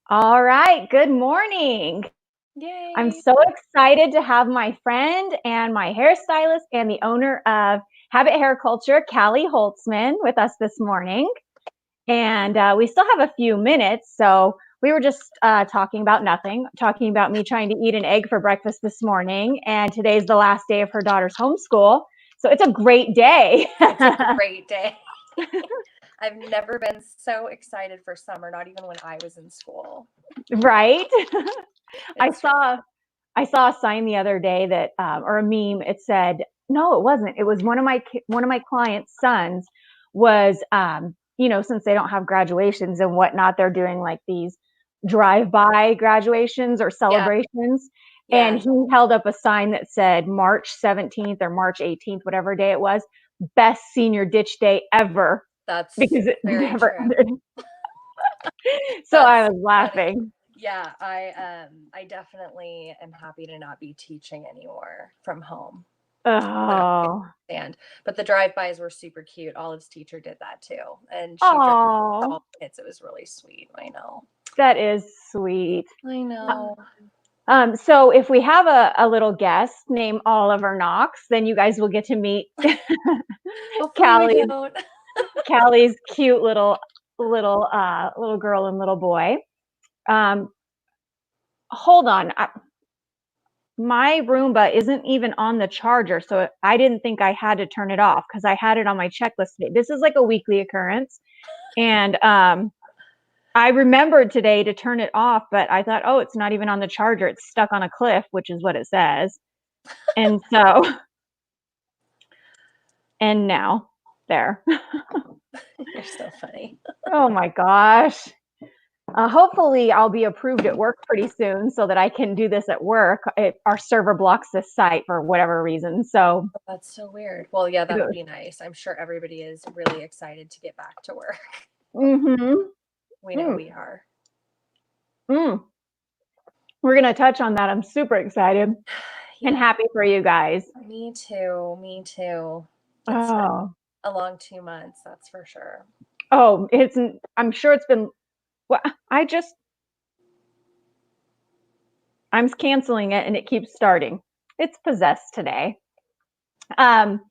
All right, good morning. I'm Yay. so excited to have my friend and my hairstylist and the owner of Habit Hair Culture, Cali Holtzman, with us this morning. And we still have a few minutes, so we were just talking about nothing, talking about me trying to eat an egg for breakfast this morning. And today's the last day of her daughter's homeschool, so it's a great day. It's a great day. I've never been so excited for summer, not even when I was in school. Right? I It's saw I saw a sign the other day that, or a meme. It said, no, it wasn't. It was one of my clients' sons was, since they don't have graduations and whatnot, they're doing like these drive-by graduations or yeah, celebrations. And yeah, he held up a sign that said March 17th or March 18th, whatever day it was, best senior ditch day ever that's because it very never true. ended. So I That's was funny. laughing. Yeah, I definitely am happy to not be teaching anymore from home. So I can Oh, understand. But the drive-bys were super cute. Olive's teacher did that too. And she drove to oh, all the kids. It was really sweet. I know. that is sweet. I know. So if we have a little guest named Oliver Knox, then you guys will get to meet Hopefully we Callie, don't. Callie's cute little girl and little boy. Um, Hold on, my Roomba isn't even on the charger, so I didn't think I had to turn it off because I had it on my checklist today. This is like a weekly occurrence, and I remembered today to turn it off, but I thought, oh, it's not even on the charger. It's stuck on a cliff, which is what it says. And so, and now there. You're so funny. Oh my gosh. Hopefully, I'll be approved at work pretty soon so that I can do this at work. Our server blocks this site for whatever reason. So, That's so weird. Well, yeah, that would be nice. I'm sure everybody is really excited to get back to work. mm-hmm. We know mm, we are. mm. We're going to touch on that. I'm super excited and Yeah, happy for you guys. me too. Me too. It's been Oh, a long 2 months, that's for sure. I'm sure it's been, well, I'm canceling it and it keeps starting. It's possessed today. Um,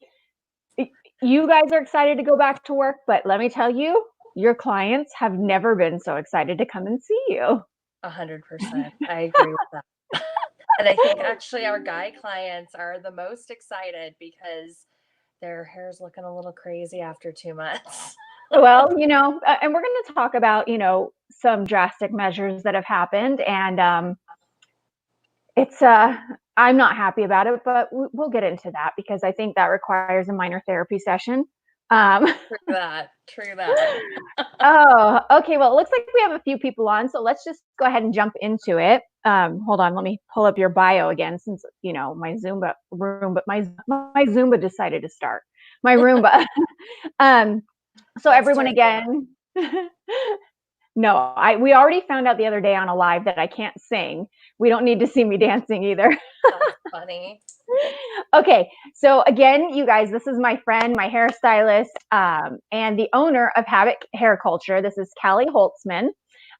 you guys are excited to go back to work, but let me tell you, your clients have never been so excited to come and see you. 100%. I agree with that. And I think actually our guy clients are the most excited because their hair's looking a little crazy after 2 months. Well, and we're going to talk about, some drastic measures that have happened. And it's, I'm not happy about it, but we'll get into that because I think that requires a minor therapy session. Um, True that. True that. Oh, okay. Well, it looks like we have a few people on, so let's just go ahead and jump into it. Hold on, let me pull up your bio again, since my Zumba room, but my Zumba decided to start. My Roomba. um, so Let's everyone do Zumba. again. No, we already found out the other day on a live that I can't sing. We don't need to see me dancing either. That's funny. Okay, so again, you guys, this is my friend, my hairstylist, and the owner of Habit Hair Culture. This is Cali Holtzman.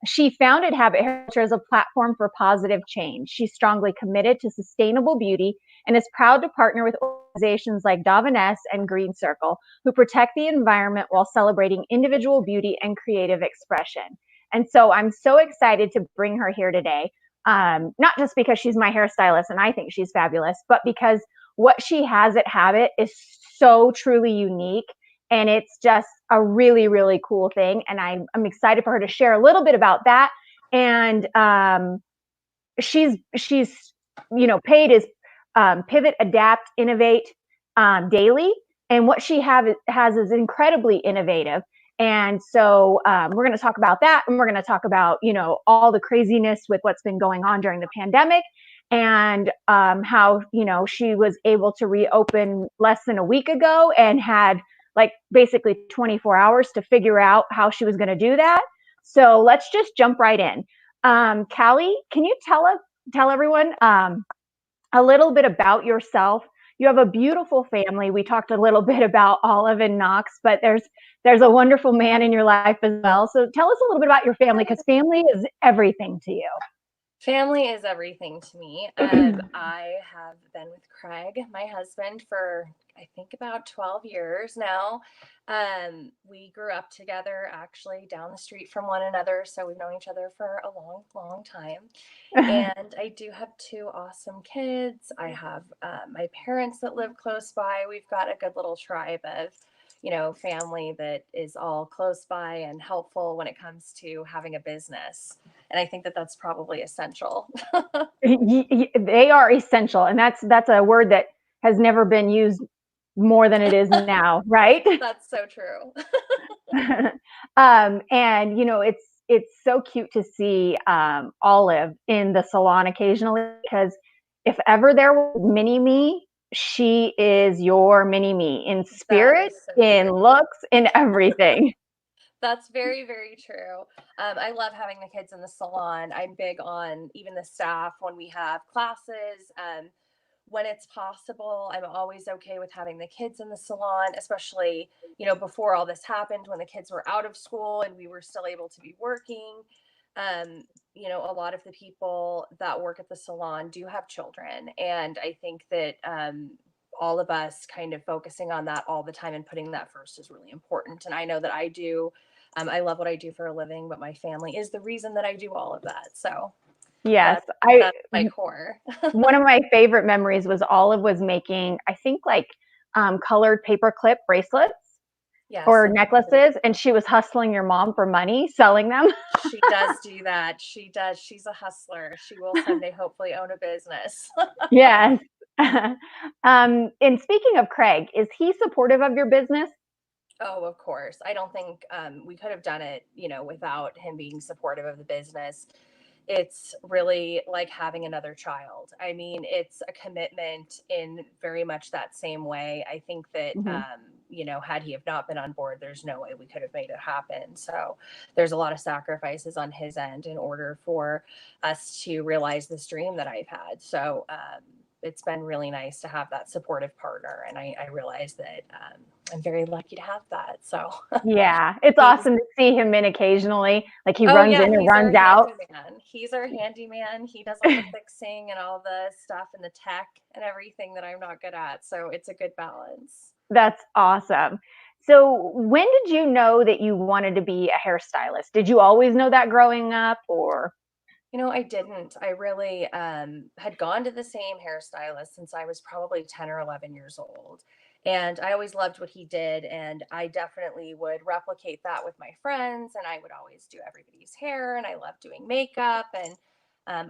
She founded Habit Hair Culture as a platform for positive change. She's strongly committed to sustainable beauty and is proud to partner with organizations like Davines and Green Circle, who protect the environment while celebrating individual beauty and creative expression. And so I'm so excited to bring her here today. Not just because she's my hairstylist and I think she's fabulous, but because what she has at Habit is so truly unique. And it's just a really, really cool thing. And I'm excited for her to share a little bit about that. And she's paid is pivot, adapt, innovate daily. And what she has is incredibly innovative. And so we're going to talk about that, and we're going to talk about all the craziness with what's been going on during the pandemic, and how she was able to reopen less than a week ago and had like basically 24 hours to figure out how she was going to do that. So let's just jump right in. Callie, can you tell everyone a little bit about yourself, you have a beautiful family. We talked a little bit about Olive and Knox, but there's a wonderful man in your life as well. So tell us a little bit about your family, because family is everything to you. Family is everything to me. I have been with Craig, my husband, for I think about 12 years now. We grew up together actually down the street from one another, so we've known each other for a long, long time. And I do have two awesome kids. I have my parents that live close by. We've got a good little tribe of, family that is all close by and helpful when it comes to having a business. And I think that that's probably essential. They are essential, and that's a word that has never been used more than it is now, right? That's so true. And it's so cute to see Olive in the salon occasionally, because if ever there was mini me, she is your mini me in That spirit, is so in true. looks, in everything. That's very, very true. I love having the kids in the salon. I'm big on even the staff when we have classes. When it's possible, I'm always okay with having the kids in the salon, especially, before all this happened, when the kids were out of school and we were still able to be working. A lot of the people that work at the salon do have children. And I think that all of us kind of focusing on that all the time and putting that first is really important. And I know that I do. I love what I do for a living, but my family is the reason that I do all of that. So Yes, that's my core. one of my favorite memories was Olive was making, I think, like colored paperclip bracelets Yes, or necklaces, and she was hustling your mom for money, selling them. she does do that. She does. She's a hustler. She will someday hopefully own a business. Yes. And speaking of Craig, is he supportive of your business? Oh, of course. I don't think we could have done it, without him being supportive of the business. It's really like having another child. I mean, it's a commitment in very much that same way. I think that, Mm-hmm. had he have not been on board, there's no way we could have made it happen. So there's a lot of sacrifices on his end in order for us to realize this dream that I've had. So it's been really nice to have that supportive partner. And I realize that I'm very lucky to have that. So Yeah, it's he's awesome to see him in occasionally. Like he Oh runs yeah, in and he's our runs out. handyman. He's our handyman. He does all the fixing and all the stuff and the tech and everything that I'm not good at. So it's a good balance. That's awesome. So when did you know that you wanted to be a hairstylist? Did you always know that growing up, or? I didn't. I really had gone to the same hairstylist since I was probably 10 or 11 years old. And I always loved what he did. And I definitely would replicate that with my friends. And I would always do everybody's hair. And I loved doing makeup. And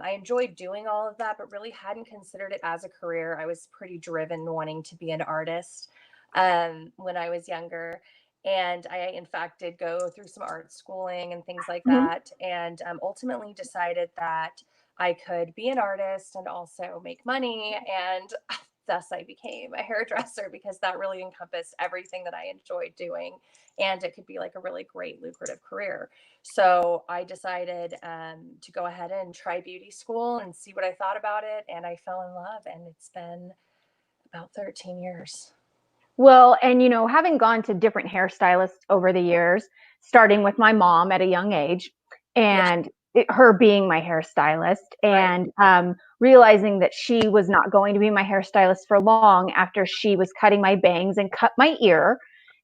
I enjoyed doing all of that, but really hadn't considered it as a career. I was pretty driven wanting to be an artist when I was younger. And I, in fact, did go through some art schooling and things like Mhm. that. And ultimately decided that I could be an artist and also make money. And thus I became a hairdresser because that really encompassed everything that I enjoyed doing. And it could be like a really great, lucrative career. So I decided to go ahead and try beauty school and see what I thought about it. And I fell in love. And it's been about 13 years. Well, and having gone to different hairstylists over the years, starting with my mom at a young age, Yeah, and her being my hairstylist, right. and realizing that she was not going to be my hairstylist for long after she was cutting my bangs and cut my ear,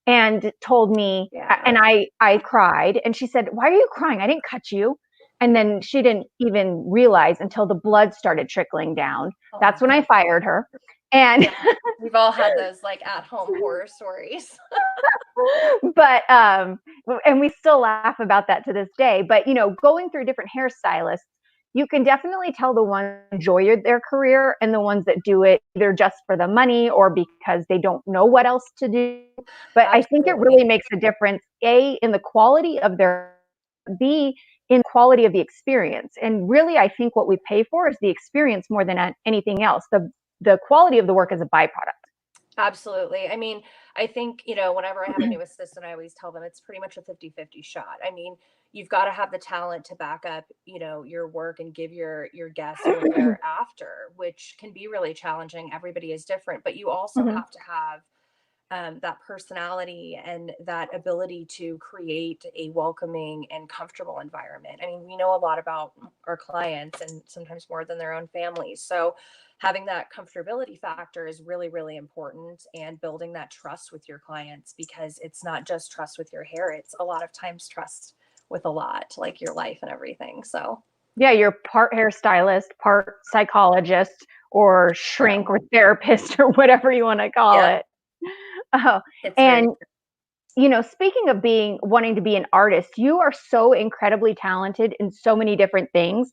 and told me, Yeah. and I cried, and she said, "Why are you crying? I didn't cut you." And then she didn't even realize until the blood started trickling down. That's Oh, when I fired her. And yeah. We've all had those like at home horror stories. but and we still laugh about that to this day. But going through different hairstylists, you can definitely tell the ones who enjoy their career and the ones that do it either just for the money or because they don't know what else to do. But I think it Absolutely. really makes a difference, A, in the quality of their, B, in quality of the experience. And really, I think what we pay for is the experience more than anything else. The quality of the work is a byproduct. Absolutely. I mean, I think, you know, whenever I have a new assistant, I always tell them it's pretty much a 50-50 shot. I mean, you've got to have the talent to back up, you know, your work and give your guests what they're after, which can be really challenging. Everybody is different, but you also Mhm. have to have that personality and that ability to create a welcoming and comfortable environment. I mean, we know a lot about our clients and sometimes more than their own families. So, having that comfortability factor is really, really important, and building that trust with your clients, because it's not just trust with your hair, it's a lot of times trust with a lot, like your life and everything. So, Yeah, you're part hairstylist, part psychologist, or true. shrink or therapist or whatever you want to call Yep. it. Oh, It's very and speaking of being wanting to be an artist, you are so incredibly talented in so many different things.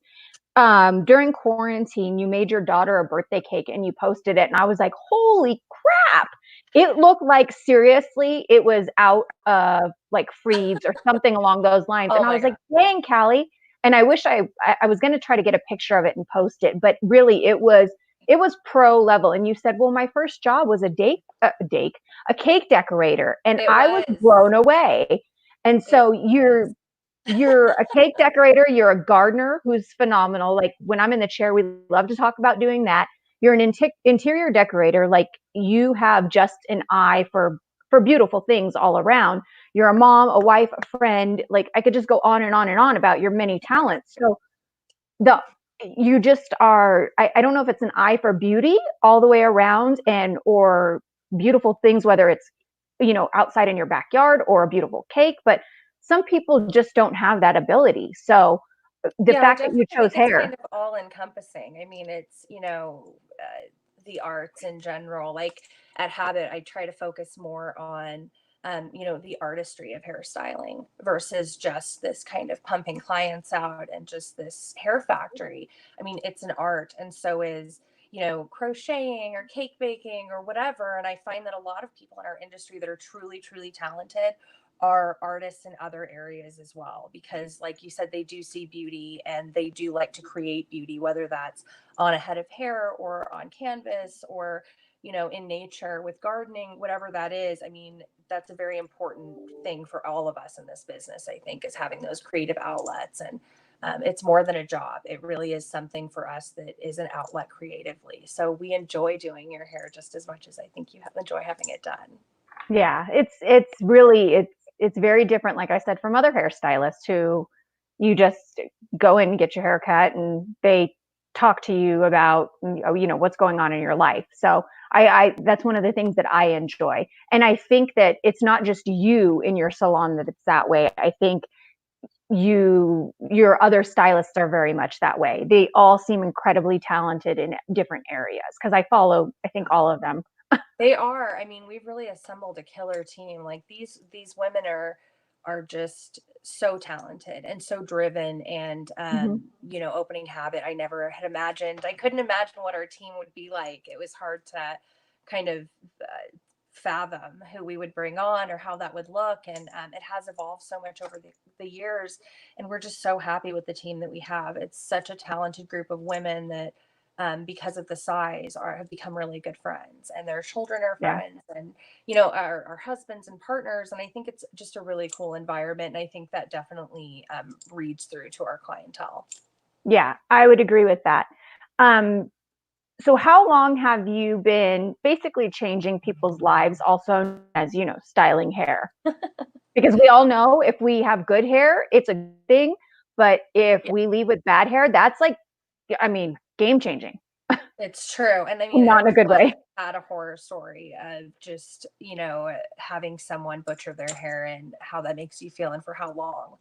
During quarantine, you made your daughter a birthday cake and you posted it, and I was like, "Holy crap!" It looked like seriously, it was out of like Freebs or something along those lines, Oh and I my was like, God. "Dang, Callie!" And I wish I was going to try to get a picture of it and post it, but really, it was pro level. And you said, "Well, my first job was a cake decorator," and It I was was. blown away. And It so was. you're a cake decorator, you're a gardener who's phenomenal. Like when I'm in the chair, we love to talk about doing that. You're an interior decorator, like you have just an eye for beautiful things all around. You're a mom, a wife, a friend. Like I could just go on and on and on about your many talents. So the you just are, I don't know if it's an eye for beauty all the way around, and or beautiful things, whether it's outside in your backyard or a beautiful cake, but some people just don't have that ability. So the Yeah, I fact that you definitely chose think it's kind hair. of all encompassing. I mean, it's, you know, the arts in general. Like at Habit, I try to focus more on, you know, the artistry of hairstyling versus just this kind of pumping clients out and just this hair factory. I mean, it's an art, and so is, you know, crocheting or cake baking or whatever. And I find that a lot of people in our industry that are truly, truly talented are artists in other areas as well, because like you said, they do see beauty and they do like to create beauty, whether that's on a head of hair or on canvas or, you know, in nature with gardening, whatever that is. I mean, that's a very important thing for all of us in this business, I think, is having those creative outlets. And it's more than a job. It really is something for us that is an outlet creatively. So we enjoy doing your hair just as much as I think you enjoy having it done. Yeah, it's very different, like I said, from other hairstylists who you just go in and get your hair cut and they talk to you about what's going on in your life. So I that's one of the things that I enjoy. And I think that it's not just you in your salon that it's that way. I think your other stylists are very much that way. They all seem incredibly talented in different areas because I follow, I think, all of them. They are. I mean, we've really assembled a killer team. Like these women are just so talented and so driven. And Mm-hmm. you know, opening Habit, I never had imagined. I couldn't imagine what our team would be like. It was hard to kind of fathom who we would bring on or how that would look. And it has evolved so much over the years. And we're just so happy with the team that we have. It's such a talented group of women that because of the size have become really good friends, and their children are Yeah. friends, and you know, our husbands and partners. And I think it's just a really cool environment, and I think that definitely reads through to our clientele. Yeah, I would agree with that. Um, so how long have you been basically changing people's lives, also as, styling hair? Because we all know if we have good hair, it's a good thing. But if Yeah, we leave with bad hair, that's like, I mean, game changing, it's true. And I mean, not in a good everyone way. had a horror story of just, you know, having someone butcher their hair and how that makes you feel and for how long.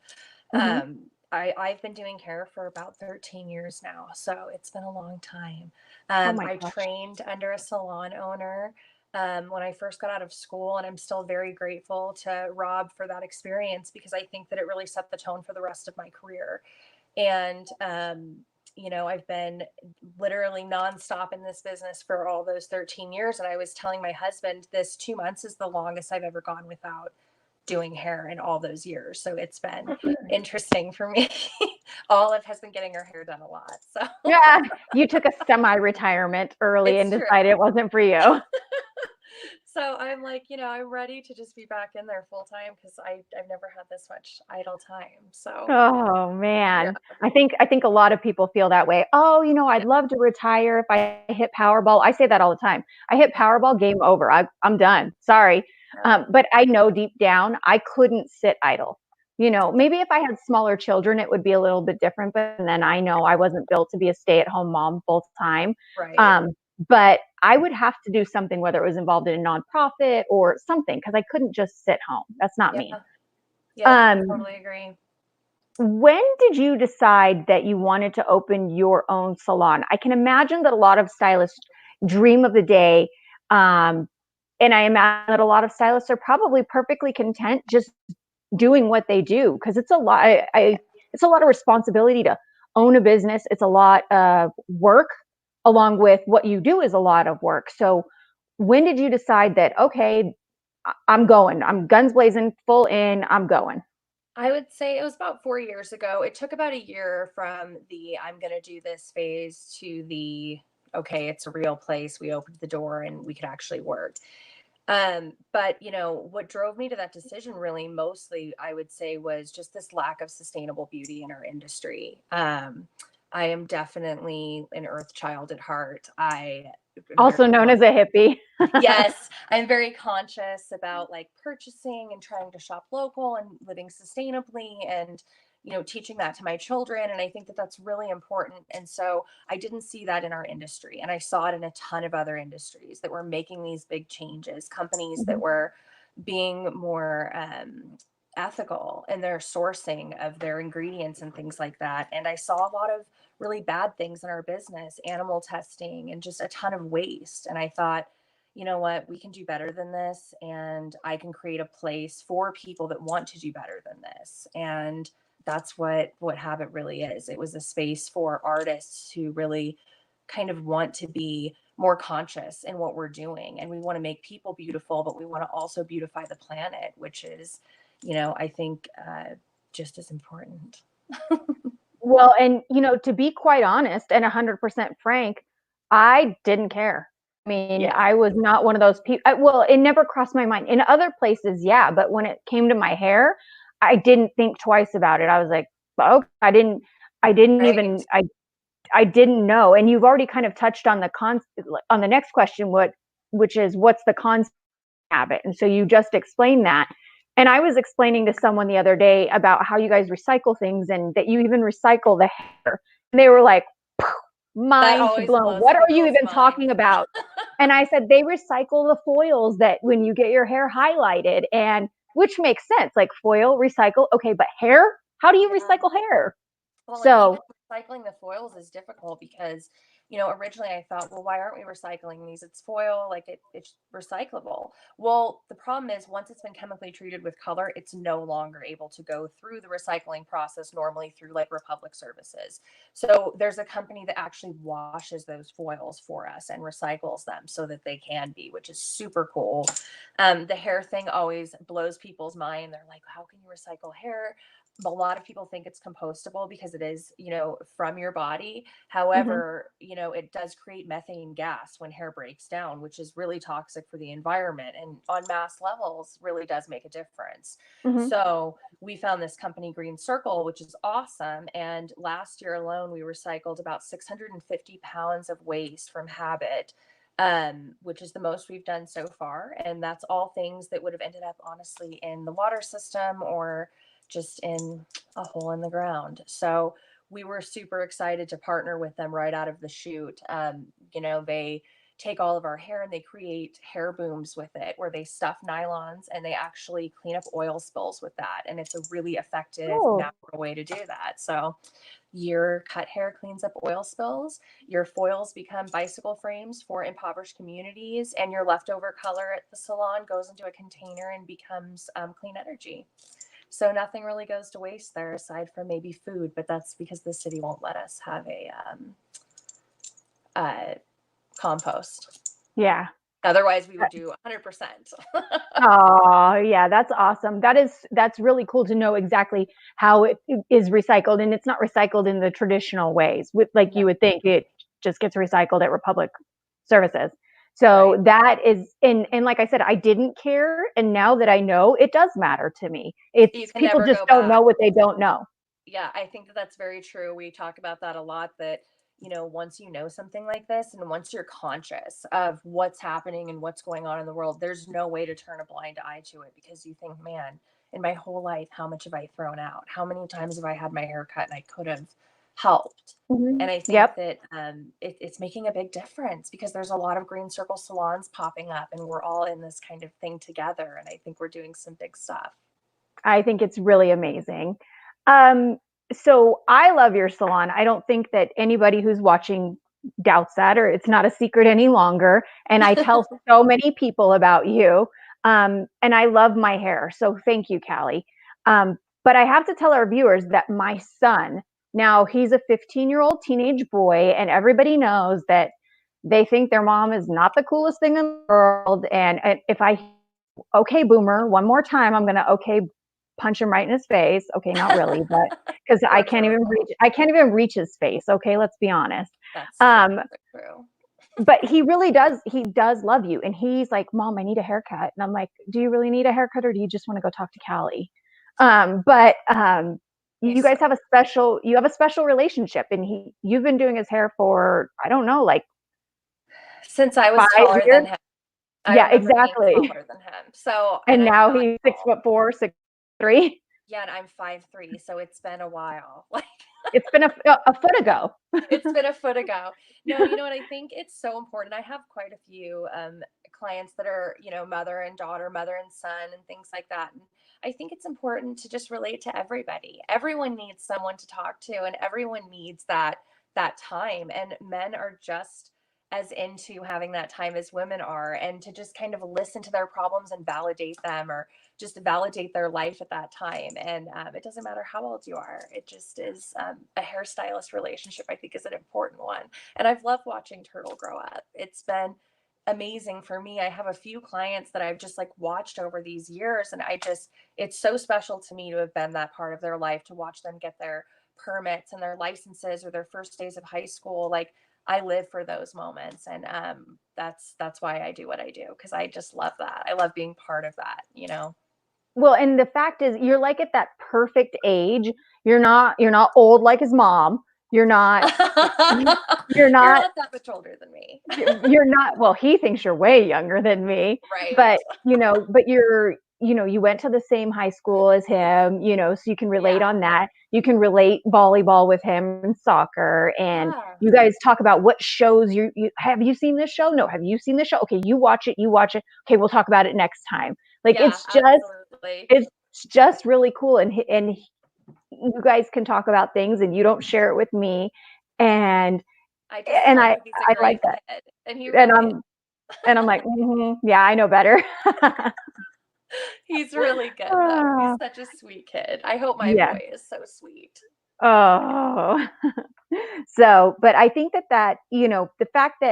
Hmm. I've been doing hair for about 13 years now, so it's been a long time. Oh my I gosh. trained under a salon owner when I first got out of school, and I'm still very grateful to Rob for that experience, because I think that it really set the tone for the rest of my career. And you know, I've been literally nonstop in this business for all those 13 years. And I was telling my husband, this 2 months is the longest I've ever gone without doing hair in all those years. So it's been interesting for me. Olive has been getting her hair done a lot. So Yeah, you took a semi-retirement early and it's true. decided it wasn't for you. So I'm like, I'm ready to just be back in there full time because I've never had this much idle time. So Oh yeah, man. I think a lot of people feel that way. Oh, I'd yeah, love to retire if I hit Powerball. I say that all the time. I hit yeah, Powerball, game over. I'm done. Sorry. yeah, But I know deep down I couldn't sit idle. Maybe if I had smaller children, it would be a little bit different, but then I know I wasn't built to be a stay-at-home mom full time. right. Um, but I would have to do something, whether it was involved in a nonprofit or something, because I couldn't just sit home. That's not Yeah. me. Yep. Um, Totally agree. when did you decide that you wanted to open your own salon? I can imagine that a lot of stylists dream of the day. And I imagine that a lot of stylists are probably perfectly content just doing what they do, because it's a lot. It's a lot of responsibility to own a business. It's a lot of work, along with what you do is a lot of work. So when did you decide that, okay, I'm going, I'm guns blazing, full in, I'm going? I would say it was about 4 years ago. It took about a year from the I'm going to do this phase to the okay, it's a real place. We opened the door and we could actually work. But what drove me to that decision really mostly, I would say, was just this lack of sustainable beauty in our industry. I am definitely an earth child at heart. I am very Also known as a hippie. Yes, I'm very conscious about like purchasing and trying to shop local and living sustainably and teaching that to my children, and I think that that's really important. And so I didn't see that in our industry, and I saw it in a ton of other industries that were making these big changes, companies that Mhm. were being more ethical in their sourcing of their ingredients and things like that. And I saw a lot of really bad things in our business, animal testing and just a ton of waste. And I thought, you know what, we can do better than this, and I can create a place for people that want to do better than this. And that's what Habit really is. It was a space for artists who really kind of want to be more conscious in what we're doing, and we want to make people beautiful, but we want to also beautify the planet, which is, I think, just as important. Well, and to be quite honest and 100% frank, I didn't care. I mean, Yeah, I was not one of those people. Well, it never crossed my mind. In other places, yeah, but when it came to my hair, I didn't think twice about it. I was like, oh, I didn't right. even, I didn't know. And you've already kind of touched on on the next question, which is what's the concept habit? And so you just explained that. And I was explaining to someone the other day about how you guys recycle things and that you even recycle the hair. And they were like, That mind always blown. blows What are you people's even talking mind. about? And I said, they recycle the foils that when you get your hair highlighted, and which makes sense, like foil, recycle. Okay, but hair? How do you Yeah. recycle hair? Well, and even So, recycling the foils is difficult because, originally I thought, well, why aren't we recycling these? It's foil, like it's recyclable. Well, the problem is once it's been chemically treated with color, it's no longer able to go through the recycling process normally through like Republic Services. So there's a company that actually washes those foils for us and recycles them so that they can be, which is super cool. The hair thing always blows people's mind. They're like, how can you recycle hair? A lot of people think it's compostable because it is, from your body. mhm, However, it does create methane gas when hair breaks down, which is really toxic for the environment and on mass levels really does make a difference. mhm. So we found this company, Green Circle, which is awesome. And last year alone, we recycled about 650 pounds of waste from Habit, which is the most we've done so far. And that's all things that would have ended up honestly in the water system or just in a hole in the ground. So we were super excited to partner with them right out of the chute. They take all of our hair and they create hair booms with it where they stuff nylons and they actually clean up oil spills with that. And it's a really effective, Oh, natural way to do that. So your cut hair cleans up oil spills, your foils become bicycle frames for impoverished communities, and your leftover color at the salon goes into a container and becomes clean energy. So nothing really goes to waste there aside from maybe food, but that's because the city won't let us have a uh, compost. yeah. Otherwise, we would do 100%. Oh, yeah, that's awesome. That's really cool to know exactly how it is recycled, and it's not recycled in the traditional ways, with like No. you would think it just gets recycled at Republic Services. So Right. that is, and like I said, I didn't care. And now that I know, it does matter to me. You It's can people never just go don't know back. what they don't know. Yeah, I think that that's very true. We talk about that a lot, that, once you know something like this and once you're conscious of what's happening and what's going on in the world, there's no way to turn a blind eye to it, because you think, man, in my whole life, how much have I thrown out? How many times have I had my hair cut and I could have helped? Mhm. And I think Yep. that it's making a big difference, because there's a lot of green circle salons popping up, and we're all in this kind of thing together. And I think we're doing some big stuff. I think it's really amazing. Um, so I love your salon. I don't think that anybody who's watching doubts that, or it's not a secret any longer. And I tell so many people about you. And I love my hair. So thank you, Callie. But I have to tell our viewers that my son, now he's a 15-year-old teenage boy, and everybody knows that they think their mom is not the coolest thing in the world. And if I okay, boomer, one more time, I'm gonna okay punch him right in his face. Okay, not really, but because Poor turtle. I can't even reach his face. Okay, let's be honest. That's true. Um, That's true. but he does love you. And he's like, Mom, I need a haircut. And I'm like, do you really need a haircut, or do you just want to go talk to Callie? But you He's guys have a special relationship, and you've been doing his hair for, I don't know, like since I was 5 taller than years. him. I Yeah, remember being exactly. taller than him. So, and And I'm now not he's six tall. foot four, 6'3". Yeah, and I'm 5'3", so it's been a while. Like, It's been a foot ago. it's been a foot ago. No, you know what? I think it's so important. I have quite a few clients that are, mother and daughter, mother and son, and things like that. And I think it's important to just relate to everybody. Everyone needs someone to talk to, and everyone needs that time. And men are just as into having that time as women are, and to just kind of listen to their problems and validate them, or just validate their life at that time. And it doesn't matter how old you are. It just is a hairstylist relationship, I think, is an important one. And I've loved watching Turtle grow up. It's been amazing for me. I have a few clients that I've just like watched over these years, and it's so special to me to have been that part of their life, to watch them get their permits and their licenses, or their first days of high school. Like, I live for those moments, and that's why I do what I do, because I just love that. I love being part of that. Well, and the fact is, you're like at that perfect age. You're not old like his mom. You're not you're You're not not that much older than me. you're not, well, he thinks you're way younger than me, Right. but you went to the same high school as him, so you can relate Yeah. on that. You can relate volleyball with him and soccer, and Yeah. you guys talk about what shows you have you seen this show? No, have you seen this show? Okay, you watch it. Okay, we'll talk about it next time. Like Yeah, absolutely. it's just really cool, and you guys can talk about things, and you don't share it with me, and I just and tell I him he's a I like great that, kid, and he and really is. I'm like, yeah, I know better. He's really good though. He's Oh, such a sweet kid. I hope my yeah. boy is so sweet. Oh, so, but I think that the fact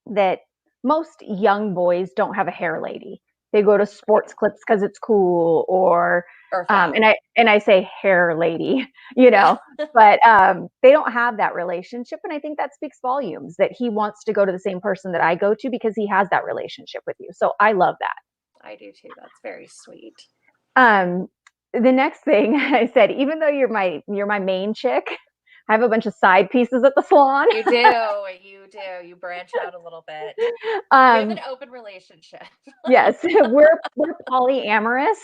that most young boys don't have a hair lady. They go to sports clips because it's cool, or Or fab. and I say hair lady, Yeah. but they don't have that relationship, and I think that speaks volumes that he wants to go to the same person that I go to because he has that relationship with you. So I love that. I do too. That's very sweet. Um, the next thing I said, even though you're my main chick, I have a bunch of side pieces at the salon. You do. You do. You branch out a little bit. We have an um, open relationship. yes, we're polyamorous.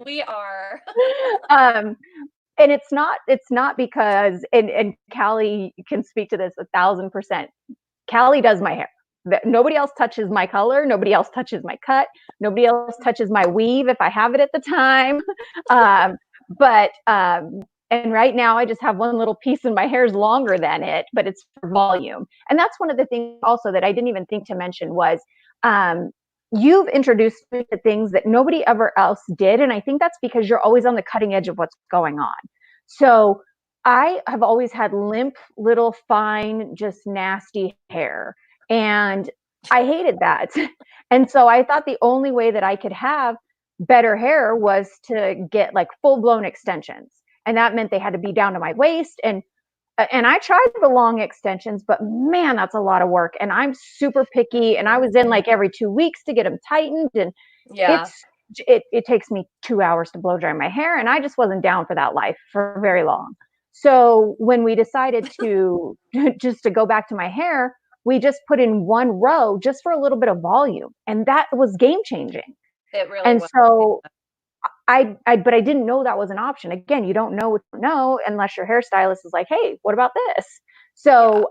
We are. um, and it's not because, and Callie can speak to this 1,000%. Callie does my hair. Nobody else touches my color. Nobody else touches my cut. Nobody else touches my weave if I have it at the time. Um, but and right now I just have one little piece and my hair is longer than it, but it's for volume. And that's one of the things also that I didn't even think to mention was um, you've introduced me to things that nobody ever else did. And I think that's because you're always on the cutting edge of what's going on. So I have always had limp, little, fine, just nasty hair. And I hated that. And so I thought the only way that I could have better hair was to get like full blown extensions. And that meant they had to be down to my waist. And and I tried the long extensions, but man, that's a lot of work. And I'm super picky. And I Mhm. was in like every 2 weeks to get them tightened. And Yeah. it's, it takes me 2 hours to blow dry my hair. And I just wasn't down for that life for very long. So when we decided to just to go back to my hair, we just put in one row just for a little bit of volume. And that was game changing. It really And was. so but I didn't know that was an option. Again, you don't know what you know unless your hairstylist is like, hey, what about this? Yeah. So,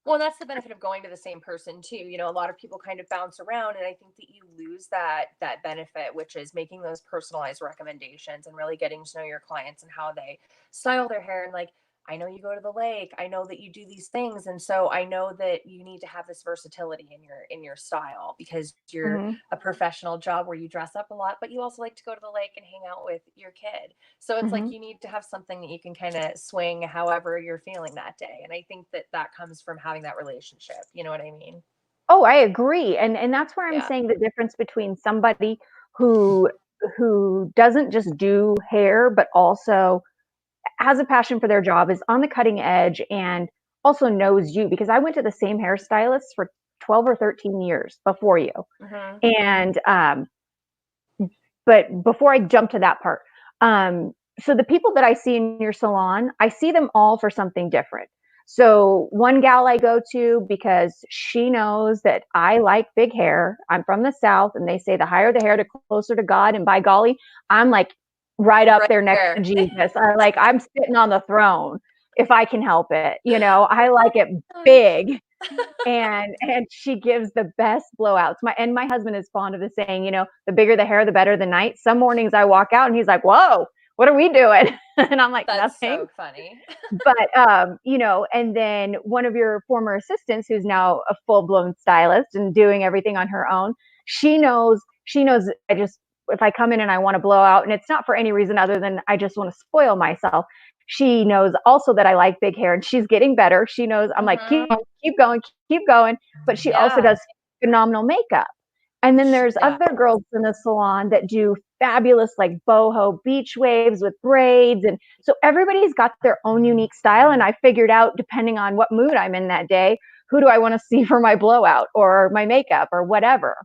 Well, that's the benefit of going to the same person too. You know, a lot of people kind of bounce around, and I think that you lose that benefit, which is making those personalized recommendations and really getting to know your clients and how they style their hair. And like, I know you go to the lake. I know that you do these things, and so I know that you need to have this versatility in your style because you're mhm, a professional job where you dress up a lot, but you also like to go to the lake and hang out with your kid. So it's like mhm. you need to have something that you can kind of swing however you're feeling that day. And I think that that comes from having that relationship. You know what I mean? Oh, I agree. And that's where I'm Yeah. saying the difference between somebody who doesn't just do hair, but also has a passion for their job, is on the cutting edge, and also knows you. Because I went to the same hairstylist for 12 or 13 years before you. Hmm. And but before I jump to that part, um, so the people that I see in your salon, I see them all for something different. So one gal I go to because she knows that I like big hair. I'm from the South, and they say the higher the hair, the closer to God. And by golly, I'm like right up Right there next to there. Jesus. I'm sitting on the throne if I can help it. I like it big, and she gives the best blowouts. My husband is fond of the saying, the bigger the hair, the better the night. Some mornings I walk out and he's like, "Whoa, what are we doing?" And I'm like, That's "Nothing." so funny. But and then one of your former assistants, who's now a full blown stylist and doing everything on her own, she knows I just, if I come in and I want to blow out, and it's not for any reason other than I just want to spoil myself. She knows also that I like big hair, and she's getting better. She knows I'm like, Hmm. keep going, keep going. But she also Yeah. does phenomenal makeup. And then She there's does. other girls in the salon that do fabulous, like boho beach waves with braids. And so everybody's got their own unique style. And I figured out, depending on what mood I'm in that day, who do I want to see for my blowout or my makeup or whatever.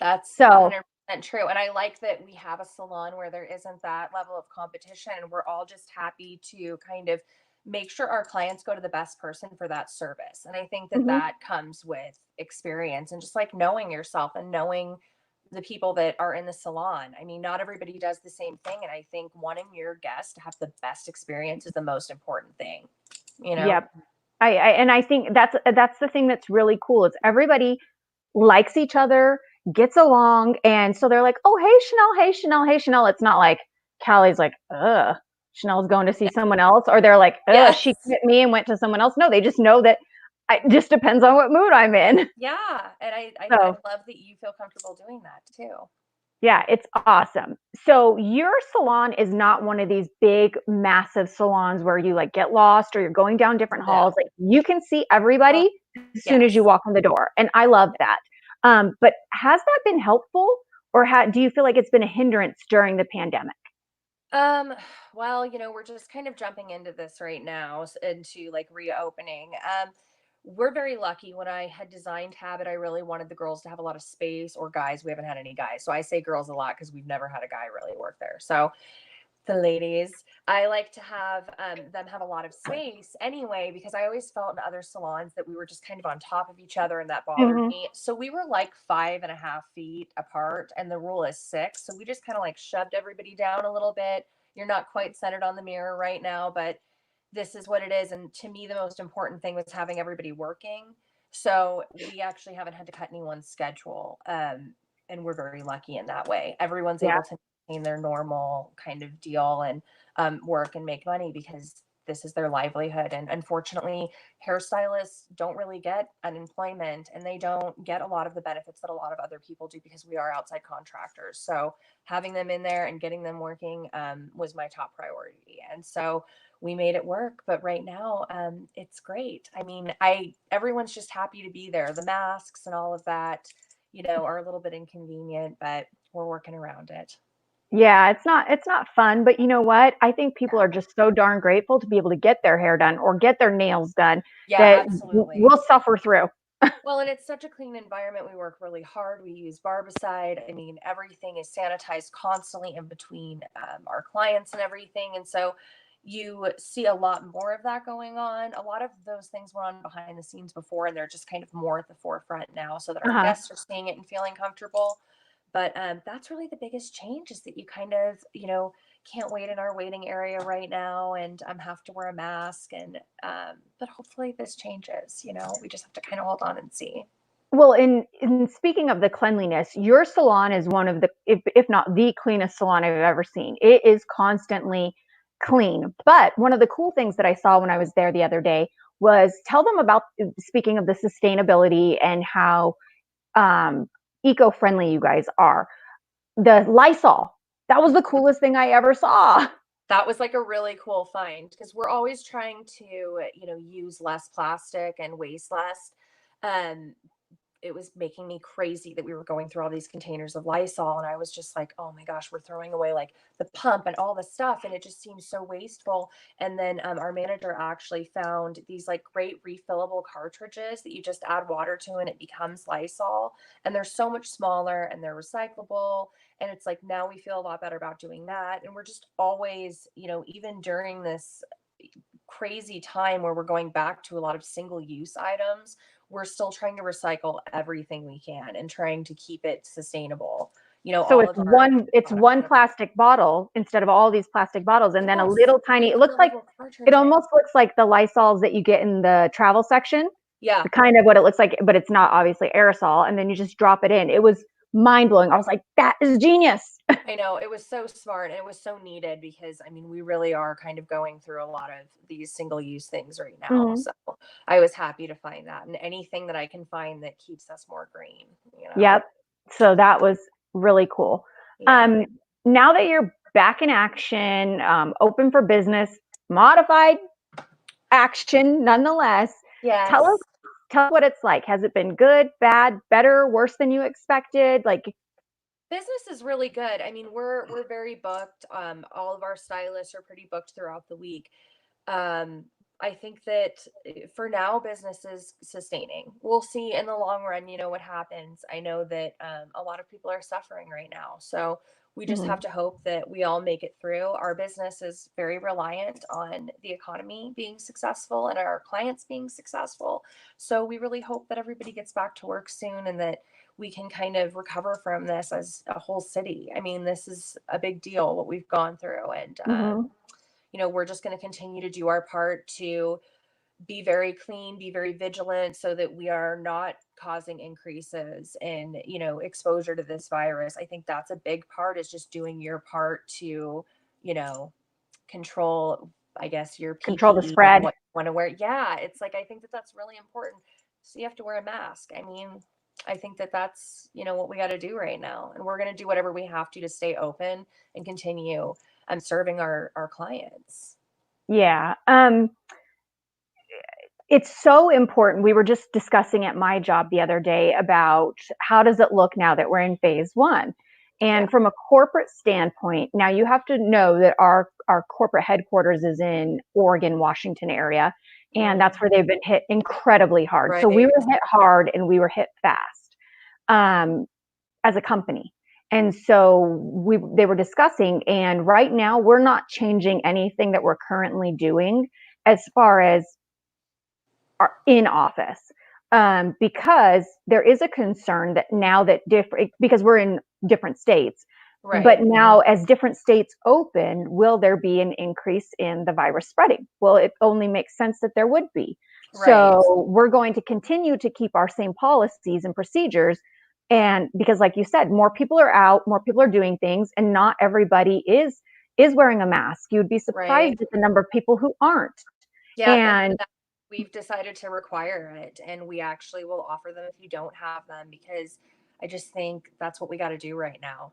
That's So 100% true. And I like that we have a salon where there isn't that level of competition. And we're all just happy to kind of make sure our clients go to the best person for that service. And I think that mhm. that comes with experience and just like knowing yourself and knowing the people that are in the salon. I mean, not everybody does the same thing. And I think wanting your guests to have the best experience is the most important thing, you know? Yep. And I think that's the thing that's really cool. Is everybody likes each other, gets along, and so they're like, "Oh, hey Chanel, hey Chanel, hey Chanel." It's not like Callie's like, "Ugh, Chanel's going to see Yeah. someone else," or they're like, "Ugh, she Yes. quit me and went to someone else." No, they just know that it just depends on what mood I'm in. Yeah. And I So love that you feel comfortable doing that too. yeah, it's awesome. So your salon is not one of these big, massive salons where you like get lost or you're going down different halls. No. Like you can see Oh, everybody as soon as you yes. walk in the door, and I love that. But has that been helpful, or do you feel like it's been a hindrance during the pandemic? Um, well, we're just kind of jumping into this right now, into like reopening. We're very lucky. When I had designed Habit, I really wanted the girls to have a lot of space, or guys. We haven't had any guys. So I say girls a lot because we've never had a guy really work there. So the ladies. I like to have them have a lot of space anyway, because I always felt in other salons that we were just kind of on top of each other, and that bothered Hmm. me. So we were like 5.5 feet apart, and the rule is 6. So we just kind of like shoved everybody down a little bit. You're not quite centered on the mirror right now, but this is what it is. And to me, the most important thing was having everybody working. So we actually haven't had to cut anyone's schedule. And we're very lucky in that way. Everyone's Yeah. able to maintain their normal kind of deal and work and make money because this is their livelihood. And unfortunately, hairstylists don't really get unemployment, and they don't get a lot of the benefits that a lot of other people do because we are outside contractors. So having them in there and getting them working was my top priority. And so we made it work. But right now, it's great. I mean, I everyone's just happy to be there. The masks and all of that, are a little bit inconvenient, but we're working around it. Yeah, it's not fun, but you know what? I think people Yeah. are just so darn grateful to be able to get their hair done or get their nails done Yeah, that absolutely. we'll suffer through. Well, and it's such a clean environment. We work really hard. We use barbicide. I mean, everything is sanitized constantly in between our clients and everything. And so you see a lot more of that going on. A lot of those things went on behind the scenes before, and they're just kind of more at the forefront now so that our Uh-huh. guests are seeing it and feeling comfortable. But that's really the biggest change is that you kind of, can't wait in our waiting area right now and have to wear a mask. And, but hopefully this changes, we just have to kind of hold on and see. Well, in speaking of the cleanliness, your salon is one of the, if not the cleanest salon I've ever seen. It is constantly clean. But one of the cool things that I saw when I was there the other day was tell them about, speaking of the sustainability and how eco-friendly you guys are. The Lysol. That was the coolest thing I ever saw. That was like a really cool find because we're always trying to, use less plastic and waste less. Um, it was making me crazy that we were going through all these containers of Lysol. And I was just like, oh my gosh, we're throwing away like the pump and all the stuff. And it just seems so wasteful. And then our manager actually found these like great refillable cartridges that you just add water to and it becomes Lysol. And they're so much smaller and they're recyclable. And it's like now we feel a lot better about doing that. And we're just always, even during this crazy time where we're going back to a lot of single use items, we're still trying to recycle everything we can and trying to keep it sustainable. So All it's of our products one plastic bottle instead of all these plastic bottles, and then a yes, little tiny. It looks like refillable it cartridges. almost looks like the Lysols that you get in the travel section. Yeah, Kind of what it looks like, but it's not obviously aerosol. And then you just drop it in. It was mind blowing. I was like, that is genius. I know it was so smart and it was so needed because I mean we really are kind of going through a lot of these single use things right now. Mhm. So I was happy to find that and anything that I can find that keeps us more green. Yep. So that was really cool. Yeah. Um, Now that you're back in action, open for business, modified action nonetheless, tell us Yes. tell us what it's like. Has it been good, bad, better, worse than you expected? Like, Business is really good. I mean, we're very booked. All of our stylists are pretty booked throughout the week. Um, I think that for now, business is sustaining. We'll see in the long run, what happens. I know that a lot of people are suffering right now. So we just have mhm, to hope that we all make it through. Our business is very reliant on the economy being successful and our clients being successful. So we really hope that everybody gets back to work soon and that we can kind of recover from this as a whole city. I mean, this is a big deal, what we've gone through. And, mhm. we're just going to continue to do our part to be very clean, be very vigilant so that we are not causing increases in, exposure to this virus. I think that's a big part is just doing your part to, you know, control, I guess, your Control the PPE and spread. what you want to wear. Yeah, it's like, I think that that's really important. So you have to wear a mask. I mean, I think that that's, what we got to do right now. And we're going to do whatever we have to stay open and continue serving our clients. Yeah. It's so important. We were just discussing at my job the other day about how does it look now that we're in phase one? Yeah. And from a corporate standpoint, now you have to know that our corporate headquarters is in Oregon, Washington area, and Mm, that's where they've been hit incredibly hard. So we right. were hit hard and we were hit fast um, as a company. And so they were discussing, and right now we're not changing anything that we're currently doing as far as are in office, because there is a concern that now that different, because we're in different states, but Right. now as different states open, will there be an increase in the virus spreading? Well, it only makes sense that there would be. Right. So we're going to continue to keep our same policies and procedures. And because like you said, more people are out, more people are doing things, and not everybody is wearing a mask. You'd be Right. surprised at the number of people who aren't. Yeah, and And we've decided to require it, and we actually will offer them if you don't have them because I just think that's what we got to do right now.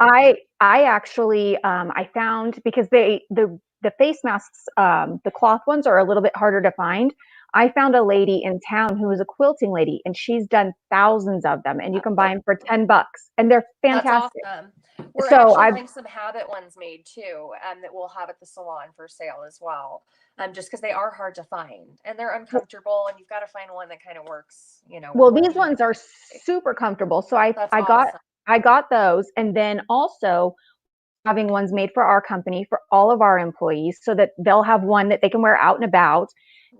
I actually I found, because the face masks, the cloth ones are a little bit harder to find. I found a lady in town who is a quilting lady, and she's done thousands of them, and you can buy them for $10, and they're That's fantastic. awesome. We're So actually I've having some habit ones made too, that we'll have at the salon for sale as well. Just because they are hard to find and they're uncomfortable, and you've got to find one that kind of works, with well, what these you ones are need. super comfortable. So I That's I got awesome. I got those, and then also having ones made for our company for all of our employees so that they'll have one that they can wear out and about.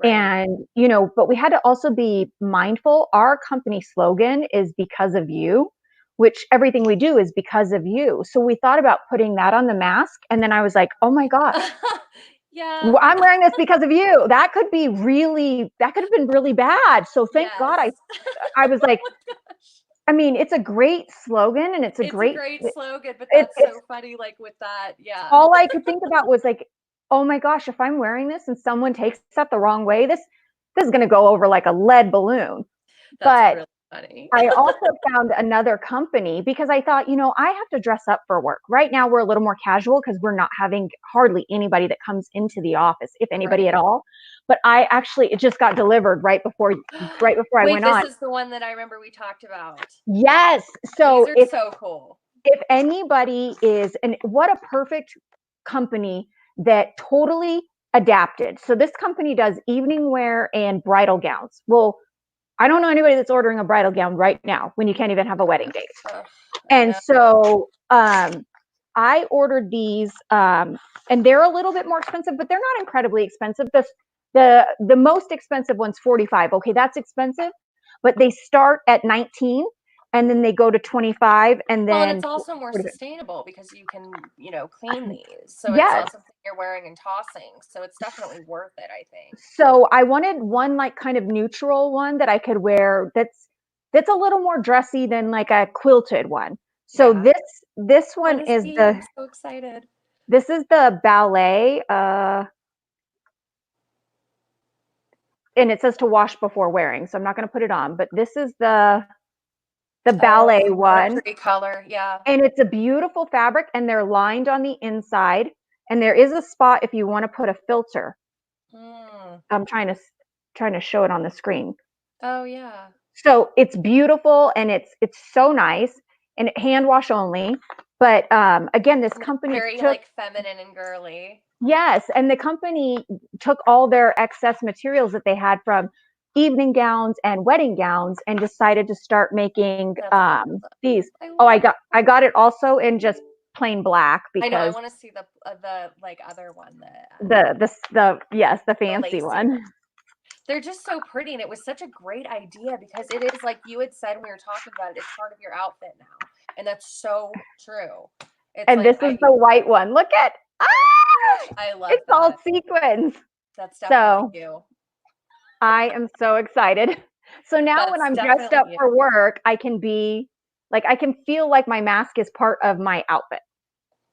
Right. And, but we had to also be mindful. Our company slogan is because of you, which everything we do is because of you. So we thought about putting that on the mask. And then I was like, oh my gosh, Yeah. I'm wearing this because of you. That could have been really bad. So thank God Yes. I was like, Oh my gosh. I mean, it's a great slogan and It's a great slogan, but that's it's so funny. Like with that, yeah. all I could think about was like, oh my gosh, if I'm wearing this and someone takes that the wrong way, this is going to go over like a lead balloon. That's But really funny. I also found another company because I thought, I have to dress up for work. Right now, we're a little more casual because we're not having hardly anybody that comes into the office, if anybody at Right. all. But it just got delivered right before I Wait, went this on. is the one that I remember we talked about. Yes. These So are if so cool. if anybody is, and what a perfect company that totally adapted. So this company does evening wear and bridal gowns. Well, I don't know anybody that's ordering a bridal gown right now when you can't even have a wedding date. Ugh, I And know. so I ordered these, and they're a little bit more expensive, but they're not incredibly expensive. The most expensive one's 45. Okay, that's expensive, but they start at 19 and then they go to 25 and Well, and then it's also more 45. sustainable because you can, clean these. So it's Yes. not something you're wearing and tossing. So it's definitely worth it, I think. So I wanted one like kind of neutral one that I could wear that's a little more dressy than like a quilted one. So Yeah. this I one want to is see. I'm the so excited. this is the ballet and it says to wash before wearing. So I'm not going to put it on, but this is the ballet Oh, what a one, pretty color. Yeah. and it's a beautiful fabric and they're lined on the inside, and there is a spot if you want to put a filter. Mm. I'm trying to show it on the screen. Oh, yeah. So it's beautiful and it's so nice, and hand wash only. But again, this And it's company very took like feminine and girly. yes, and the company took all their excess materials that they had from evening gowns and wedding gowns and decided to start making That's awesome. these. I Oh, love I got it also in just plain black I know. I because want to see the like other one, the yes, the the fancy lacy one. one. They're just so pretty, and it was such a great idea because it is like you had said when we were talking about it. It's part of your outfit now, and that's so true. It's And like this is the white one. Look at I love it's all that. sequins. That's definitely So you. I am so excited. So now when That's I'm dressed definitely up you. for work, I can feel like my mask is part of my outfit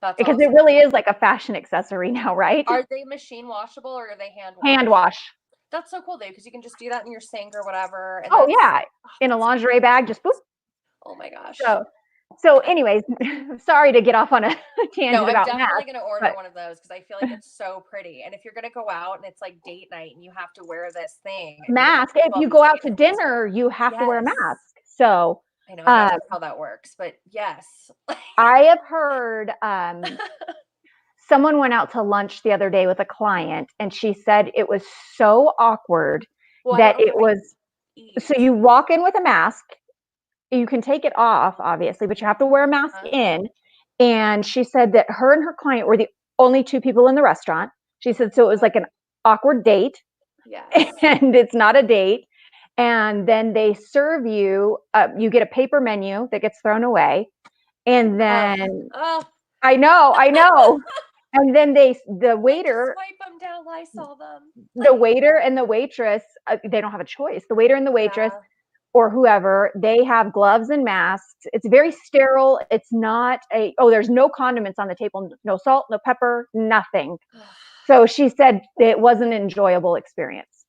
That's because it awesome. really is like a fashion accessory now, right? Are they machine washable or are they hand Hand washed? wash. That's so cool, though, because you can just do that in your sink or whatever, and Oh yeah, in a that's lingerie bag, just boop. oh my gosh. So anyways, sorry to get off on a No, tangent I'm about definitely masks, gonna order but one of those because I feel like it's so pretty. And if you're gonna go out and it's like date night and you have to wear this thing, I mean, it might mask. as If well you be go out to tailored. dinner, you have to wear a Yes. mask. So I know I'm not um, sure how that works, but yes. I have heard someone went out to lunch the other day with a client, and she said it was so awkward Well, I don't that know it how they was. So eat. you walk in with a mask. You can take it off, obviously, but you have to wear a mask Huh? in. And she said that her and her client were the only two people in the restaurant. She said so it was like an awkward date, Yes. and it's not a date. And then they serve you. You get a paper menu that gets thrown away, and Oh, then oh, I know. And then the like just waiter, wipe them down, Lysol them. the waiter and the waitress, they don't have a choice. The waiter and the waitress Yeah. or whoever, they have gloves and masks. It's very sterile. It's not there's no condiments on the table, no salt, no pepper, nothing. So she said it was an enjoyable experience.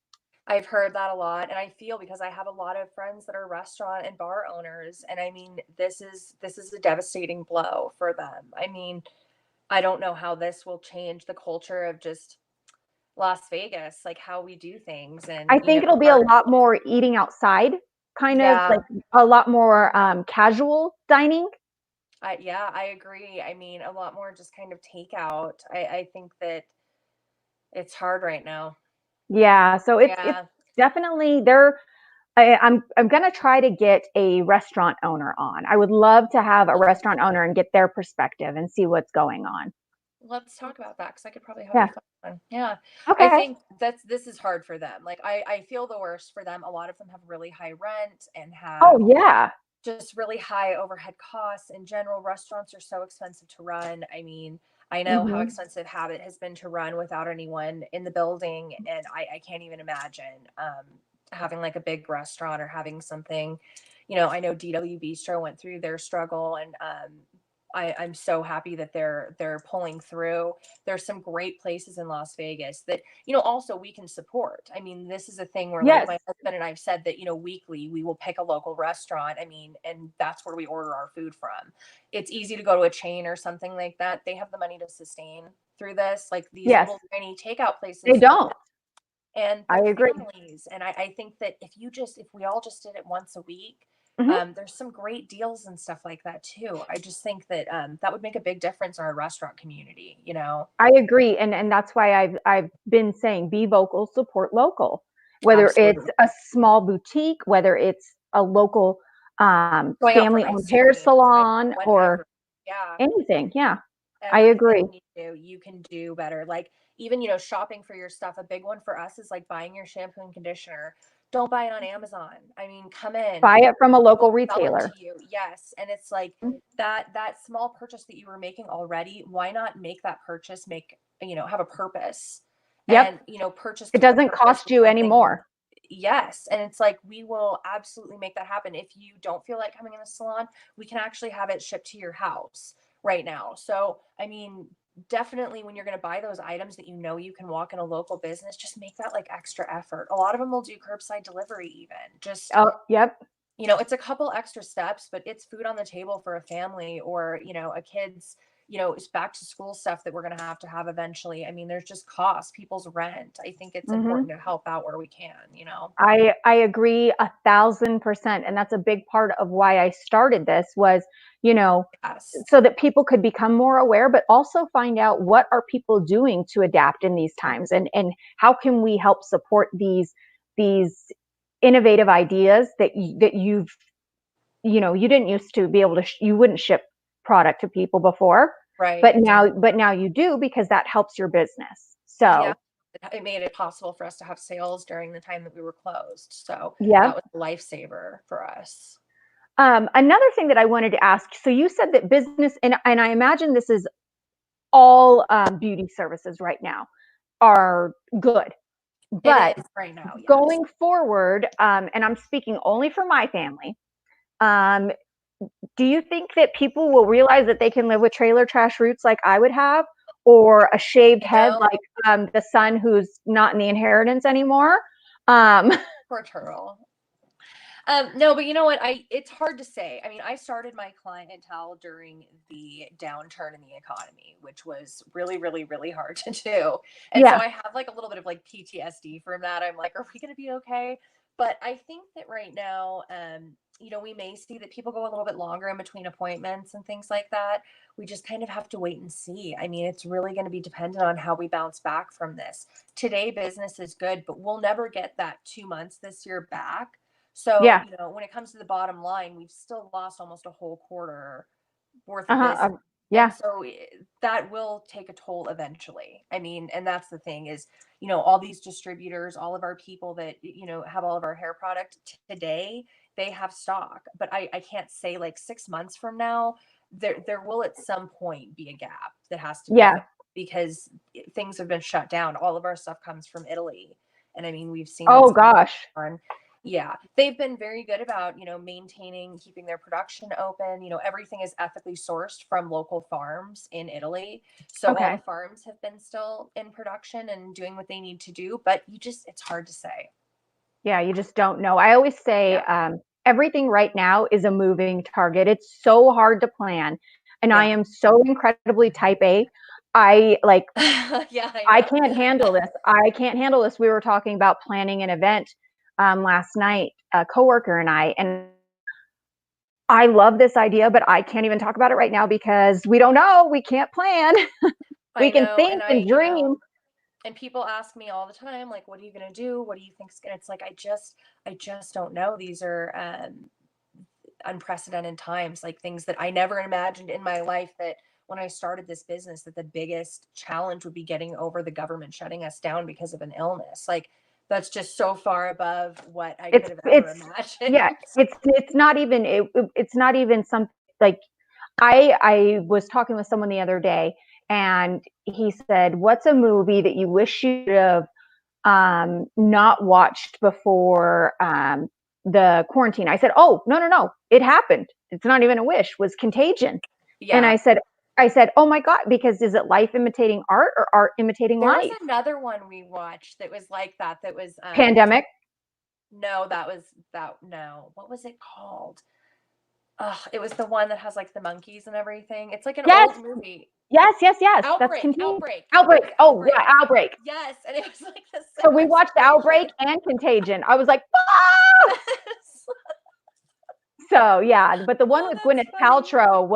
I've heard that a lot, and I feel because I have a lot of friends that are restaurant and bar owners, and I mean, this is a devastating blow for them. I mean, I don't know how this will change the culture of just Las Vegas, like how we do things. I And, think it'll be a lot more eating outside, kind of yeah, like a lot more casual dining. yeah, I agree. I mean, a lot more just kind of takeout. I think that it's hard right now. Yeah, so it's Yeah. definitely there. I'm gonna try to get a restaurant owner on. I would love to have a restaurant owner and get their perspective and see what's going on. Let's talk about that because I could probably help you Yeah. find one. Yeah. I Okay. think this is hard for them. Like I feel the worst for them. A lot of them have really high rent and Oh have yeah. just really high overhead costs. In general, restaurants are so expensive to run. I mean, I know how Hmm. expensive Habit has been to run without anyone in the building, and I can't even imagine having like a big restaurant or having something. I know DW Bistro went through their struggle, and I'm so happy that they're pulling through. There's some great places in Las Vegas that also we can support. I mean, this is a thing where like Yes. my husband and I've said that weekly we will pick a local restaurant. I mean, and that's where we order our food from. It's easy to go to a chain or something like that. They have the money to sustain through this. Like these Yes. little tiny takeout They places don't, don't. and I they're agree. families. And I think that if we all just did it once a week, Hmm. there's some great deals and stuff like that too. I just think that that would make a big difference in our restaurant community. I agree, and that's why I've been saying be vocal, support local. Whether it's Absolutely. a small boutique, whether it's a local Going out for family-owned ice hair cream, right? salon or Whatever. Yeah. anything. Yeah, I agree. Everything you can do better. Like even, shopping for your stuff. A big one for us is like buying your shampoo and conditioner. Don't buy it on Amazon. I mean, come in. Buy it from a We will local sell it retailer. to you. Yes. And it's like that small purchase that you were making already, why not make that purchase have a purpose Yep, and, purchase it through the doesn't purpose cost with you something. anymore. Yes. And it's like we will absolutely make that happen. If you don't feel like coming in the salon, we can actually have it shipped to your house right now. So, I mean, definitely when you're going to buy those items that you can walk in a local business, just make that like extra effort. A lot of them will do curbside delivery even. Just, Oh, yep. it's a couple extra steps, but it's food on the table for a family or, a kid's, it's back to school stuff that we're going to have eventually. I mean, there's just costs, people's rent. I think it's Hmm. important to help out where we can. I agree 1,000%, and that's a big part of why I started this was, you know, Yes. so that people could become more aware, but also find out what are people doing to adapt in these times, and how can we help support these innovative ideas that you didn't used to be able to you wouldn't ship product to people before, Right. but now you do because that helps your business. Yeah. So It made it possible for us to have sales during the time that we were closed. So yeah. that was a lifesaver for us. Another thing that I wanted to ask, so you said that business, and I imagine this is all beauty services right now are good, It but is right now, yes. going forward, and I'm speaking only for my family, um, do you think that people will realize that they can live with trailer trash roots like I would have, or a shaved You head know, like the son who's not in the inheritance anymore? Um, poor turtle. No, but you know what? It's hard to say. I mean, I started my clientele during the downturn in the economy, which was really, really, really hard to do. And so yeah, I have like a little bit of like PTSD from that. I'm like, are we going to be okay? But I think that right now, we may see that people go a little bit longer in between appointments and things like that. We just kind of have to wait and see. I mean, it's really going to be dependent on how we bounce back from this. Today, business is good, but we'll never get that 2 months this year back. So, yeah, when it comes to the bottom line, we've still lost almost a whole quarter worth of uh-huh, business. And yeah, so that will take a toll eventually. I mean, and that's the thing is, all these distributors, all of our people that, have all of our hair product today, they have stock. But I can't say like 6 months from now, there will at some point be a gap that has to be yeah. filled because things have been shut down. All of our stuff comes from Italy. And I mean, we've seen Oh what's gosh, on. Yeah, they've been very good about, maintaining, keeping their production open. Everything is ethically sourced from local farms in Italy. So all the okay. farms have been still in production and doing what they need to do, but it's hard to say. Yeah, you just don't know. I always say Yeah. everything right now is a moving target. It's so hard to plan. And I Yeah. am so incredibly type A. I like, Yeah, I I know. can't handle this. I can't handle this. We were talking about planning an event last night, a coworker and I love this idea, but I can't even talk about it right now because we don't know. We can't plan. I We can know, and think and dream. and people ask me all the time, like, what are you gonna do? What do you think's gonna? It's like I just don't know. These are unprecedented times, like things that I never imagined in my life that when I started this business, that the biggest challenge would be getting over the government shutting us down because of an illness. Like that's just so far above what I could have ever imagined. Yeah, it's not even it's not even something like I was talking with someone the other day and he said, "What's a movie that you wish you would have not watched before the quarantine?" I said, "Oh, no, no, no. It happened. It's not even a wish, was Contagion." And Yeah. I said, "Oh my God, because is it life imitating art or art imitating There was life?" another one we watched that was like that. That was Pandemic. no, that was that no. What was it called? It was the one that has like the monkeys and everything. It's like an Yes, old movie. yes, yes, yes. That's Outbreak, Contagion. outbreak. It Outbreak. was Oh yeah, outbreak. Outbreak. Yes, and it was like the So same we watched Outbreak situation. and Contagion. I was like, ah! Yes. So yeah, but the one Oh, with that's Gwyneth funny. Paltrow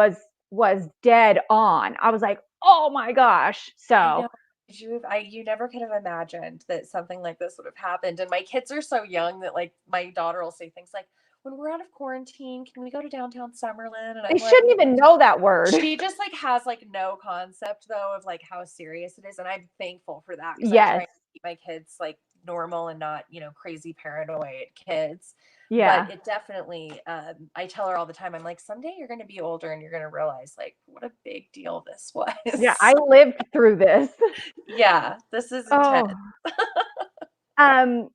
was dead on. I was like, oh my gosh. I So know. You never could have imagined that something like this would have happened. And my kids are so young that like my daughter will say things like, "When we're out of quarantine, can we go to downtown Summerlin?" And they I'm like, shouldn't even know that word. she just like has like no concept though of like how serious it is, and I'm thankful for that because I try Yes. to keep my kids like normal and not crazy paranoid kids. But Yeah. it definitely, I tell her all the time, I'm like, someday you're going to be older and you're going to realize like what a big deal this Yeah. I was. lived through this. Yeah, this is intense. Oh. Um,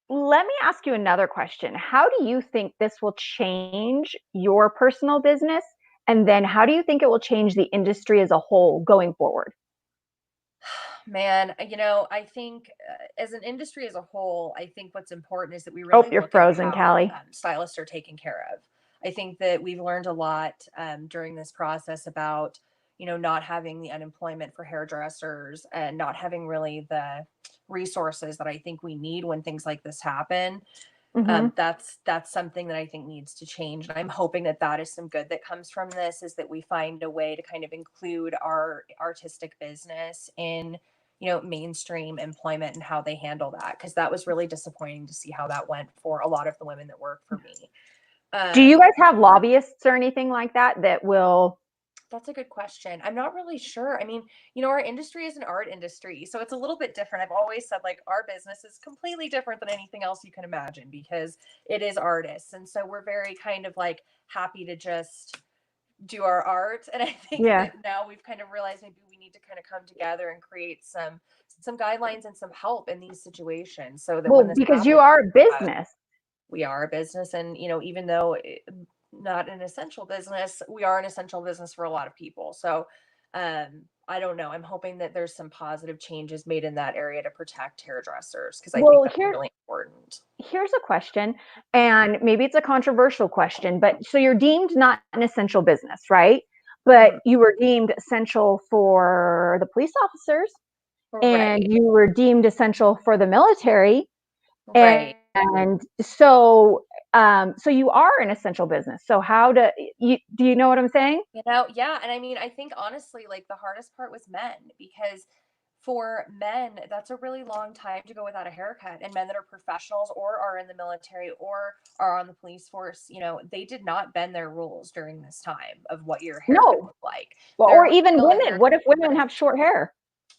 Let me ask you another question. How do you think this will change your personal business? And then how do you think it will change the industry as a whole going forward? Man, I think as an industry as a whole, I think what's important is that we Oh, really you're look at frozen, how Callie. stylists are taken care of. I think that we've learned a lot during this process about, not having the unemployment for hairdressers and not having really the resources that I think we need when things like this happen. Mm-hmm. That's something that I think needs to change. And I'm hoping that that is some good that comes from this, is that we find a way to kind of include our artistic business in mainstream employment and how they handle that, because that was really disappointing to see how that went for a lot of the women that work for me. Do you um guys have lobbyists or anything like that that will? That's a good question. I'm not really sure. I mean, our industry is an art industry, so it's a little bit different. I've always said like our business is completely different than anything else you can imagine because it is artists. And so we're very kind of like happy to just do our art. And I think Yeah. that now we've kind of realized maybe we need to kind of come together and create some guidelines and some help in these situations so that when Well, this because you happens, are a business. we are a business. And even though not an essential business, we are an essential business for a lot of people. So I don't know, I'm hoping that there's some positive changes made in that area to protect hairdressers, because I think Well, that's really important. here's a question, and maybe it's a controversial question, but so you're deemed not an essential business, right? But Mhm. you were deemed essential for the police officers, and Right. you were deemed essential for the military, Right. and so so you are an essential business. So how do you know what I'm saying? Yeah. And I mean, I think honestly, like the hardest part was men, because for men, that's a really long time to go without a haircut. And men that are professionals or are in the military or are on the police force, they did not bend their rules during this time of what your hair could No. look like. Well, There or was even still a women. What if women hair. have short hair?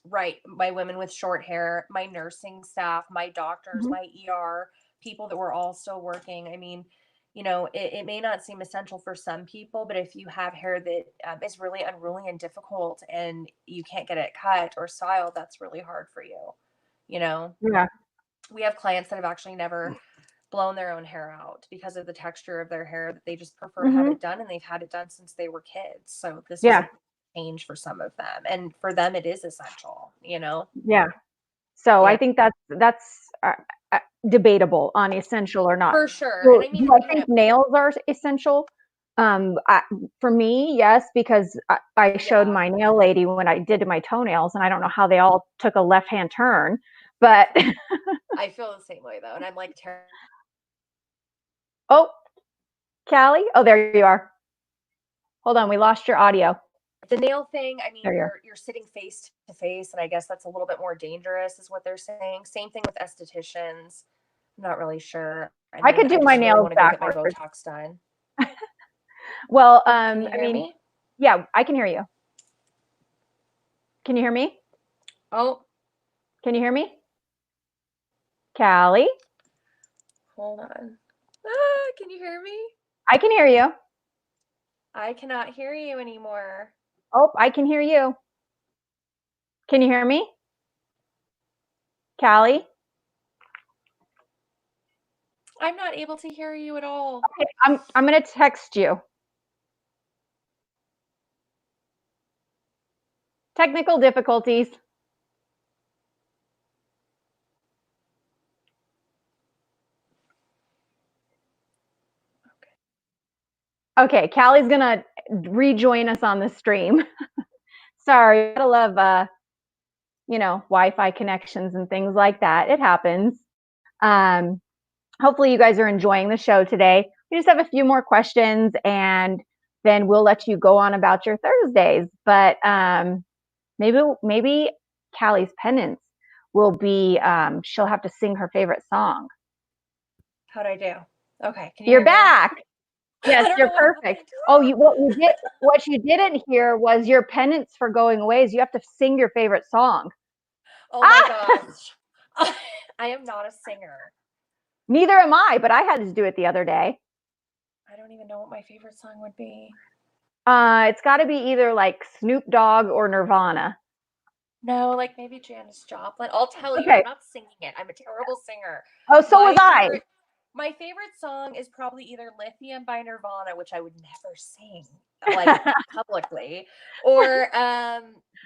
Right. My women with short hair, my nursing staff, my doctors, Mhm. my ER, people that were all still working. I mean, it may not seem essential for some people, but if you have hair that is really unruly and difficult and you can't get it cut or styled, that's really hard for you. You know, Yeah. we have clients that have actually never blown their own hair out because of the texture of their hair, that they just prefer to have Hmm. it done, and they've had it done since they were kids. So this was a Yeah. change for some of them. And for them, it is essential. Yeah. So I Yeah, think that's debatable on essential or not. for sure. And So I mean, do I think nails are essential? For me, yes, because I showed Yeah. my nail lady when I did my toenails, and I don't know how they all took a left-hand turn, but I feel the same way though, and I'm like oh, Callie, oh, there you are. Hold on, we lost your audio. the nail thing. I mean, There you are. you're sitting face to face, and I guess that's a little bit more dangerous, is what they're saying. Same thing with estheticians. I'm not really sure. I I mean, could do I my just really nails want to go get my backwards. Botox done. Well, Oh, can you I hear mean, me? yeah, I can hear you. Can you hear me? Oh, Can you hear me? Callie? hold on. Can you hear me? I can hear you. I cannot hear you anymore. Oh, I can hear you. Can you hear me? Callie? I'm not able to hear you at all. Okay, I'm gonna text you. Technical difficulties. Okay, Callie's gonna rejoin us on the stream. Sorry, gotta love Wi-Fi connections and things like that. It happens. Um, Hopefully you guys are enjoying the show today. We just have a few more questions and then we'll let you go on about your Thursdays. But maybe Callie's penance will be she'll have to sing her favorite song. How'd I do? Okay, can you You're hear me now? back. Yes, I don't you're know what perfect. happened. Oh, what you didn't hear was your penance for going away is you have to sing your favorite song. Oh my Ah! gosh. I am not a singer. Neither am I, but I had to do it the other day. I don't even know what my favorite song would be. It's got to be either like Snoop Dogg or Nirvana. No, like maybe Janis Joplin. I'll tell you, Okay. I'm not singing it. I'm a terrible singer. Oh, so was I. My favorite song is probably either Lithium by Nirvana, which I would never sing like publicly, or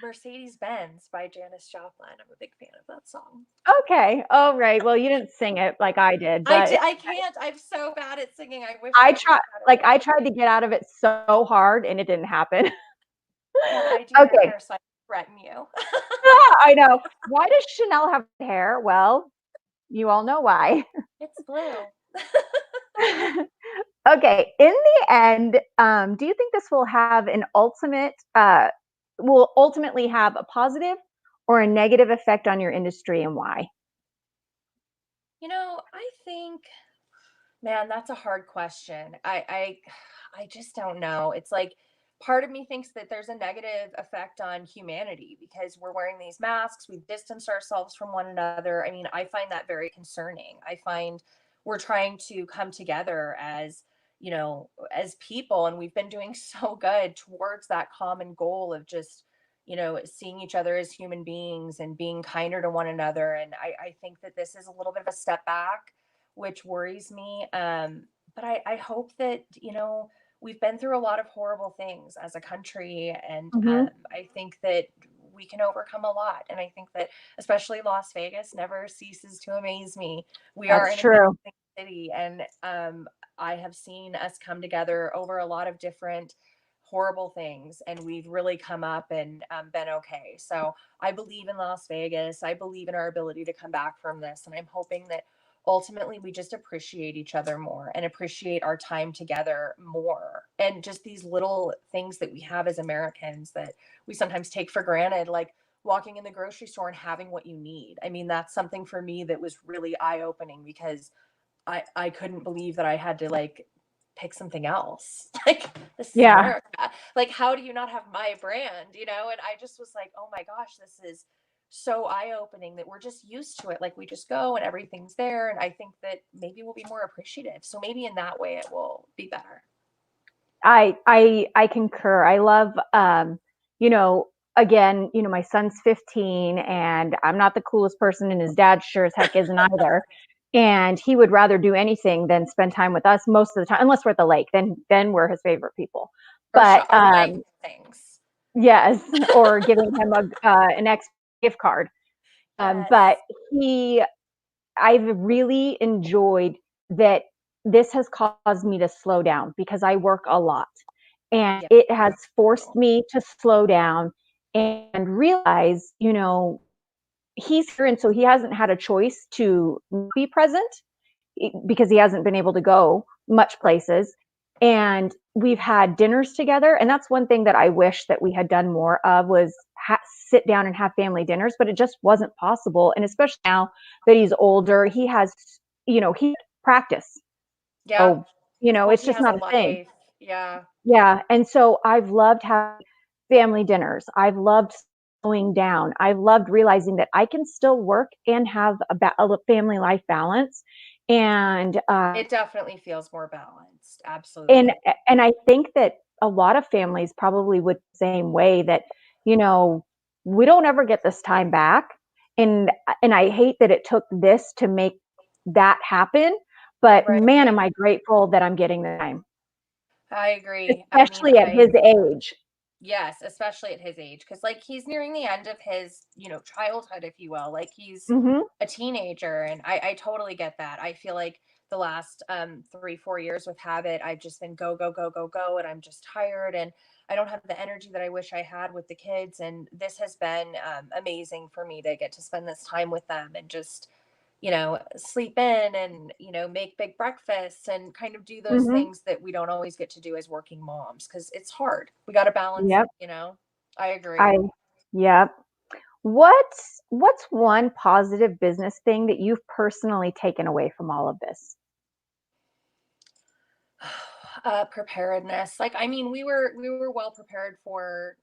Mercedes Benz by Janis Joplin. I'm a big fan of that song. Okay. Oh, right. Well, you didn't sing it like I did, but I can't. I'm so bad at singing. I wish I I was try better at I it. tried to get out of it so hard and it didn't happen. Well, I do your Okay. hair, so I threaten you. I know. Why does Chanel have hair? Well, you all know why. It's blue. Okay. In the end, do you think this will ultimately have a positive or a negative effect on your industry and why? I think, man, that's a hard question. I just don't know. It's like part of me thinks that there's a negative effect on humanity because we're wearing these masks, we've distanced ourselves from one another. I mean, I find that very concerning. I find we're trying to come together as people, and we've been doing so good towards that common goal of just seeing each other as human beings and being kinder to one another. And I think that this is a little bit of a step back, which worries me. But I hope that, we've been through a lot of horrible things as a country. And Mm-hmm. I think that we can overcome a lot. And I think that especially Las Vegas never ceases to amaze me. We are That's an true. amazing city. And I have seen us come together over a lot of different horrible things, and we've really come up and been okay. So I believe in Las Vegas. I believe in our ability to come back from this. And I'm hoping that ultimately we just appreciate each other more and appreciate our time together more, and just these little things that we have as Americans that we sometimes take for granted, like walking in the grocery store and having what you need. I mean, that's something for me that was really eye-opening because I couldn't believe that I had to like pick something else. Like, this is Yeah. America. Like, how do you not have my brand, And I just was like, oh my gosh, this is so eye-opening that we're just used to it. Like, we just go and everything's there. And I think that maybe we'll be more appreciative. So maybe in that way it will be better. I concur. I love you know, again, my son's 15 and I'm not the coolest person and his dad sure as heck isn't either. And he would rather do anything than spend time with us most of the time, unless we're at the lake, then we're his favorite people. Or, But or buying things. yes, or giving him an X gift card. Yes. But I've really enjoyed that this has caused me to slow down because I work a lot, and Yeah. it has forced me to slow down and realize, he's here, and so he hasn't had a choice to be present because he hasn't been able to go much places. And we've had dinners together, and that's one thing that I wish that we had done more of, was sit down and have family dinners, but it just wasn't possible. And especially now that he's older, he has, he practice. Yeah. So, Well, it's he just has a not a thing. life. Yeah. Yeah. And so I've loved having family dinners. I've loved slowing down. I've loved realizing that I can still work and have a family life balance. And, It definitely feels more balanced. and, Absolutely. and I think that a lot of families probably would the same way, that, you know, we don't ever get this time back. And I hate that it took this to make that happen. But man, Right. am I grateful that I'm getting the time, I agree. I mean, especially at his age. yes, especially at his age, because like he's nearing the end of his, childhood, if you will. Like he's Hmm. a teenager, and I totally get that. I feel like the last 3, 4 years with Habit, I've just been go, go, go, go, go, and I'm just tired, and I don't have the energy that I wish I had with the kids. And this has been amazing for me to get to spend this time with them and just sleep in and, make big breakfasts and kind of do those Hmm. things that we don't always get to do as working moms because it's hard. We got to balance Yep. it. I agree. I, yep. What's one positive business thing that you've personally taken away from all of this? Preparedness. Like, I mean, we were well prepared for,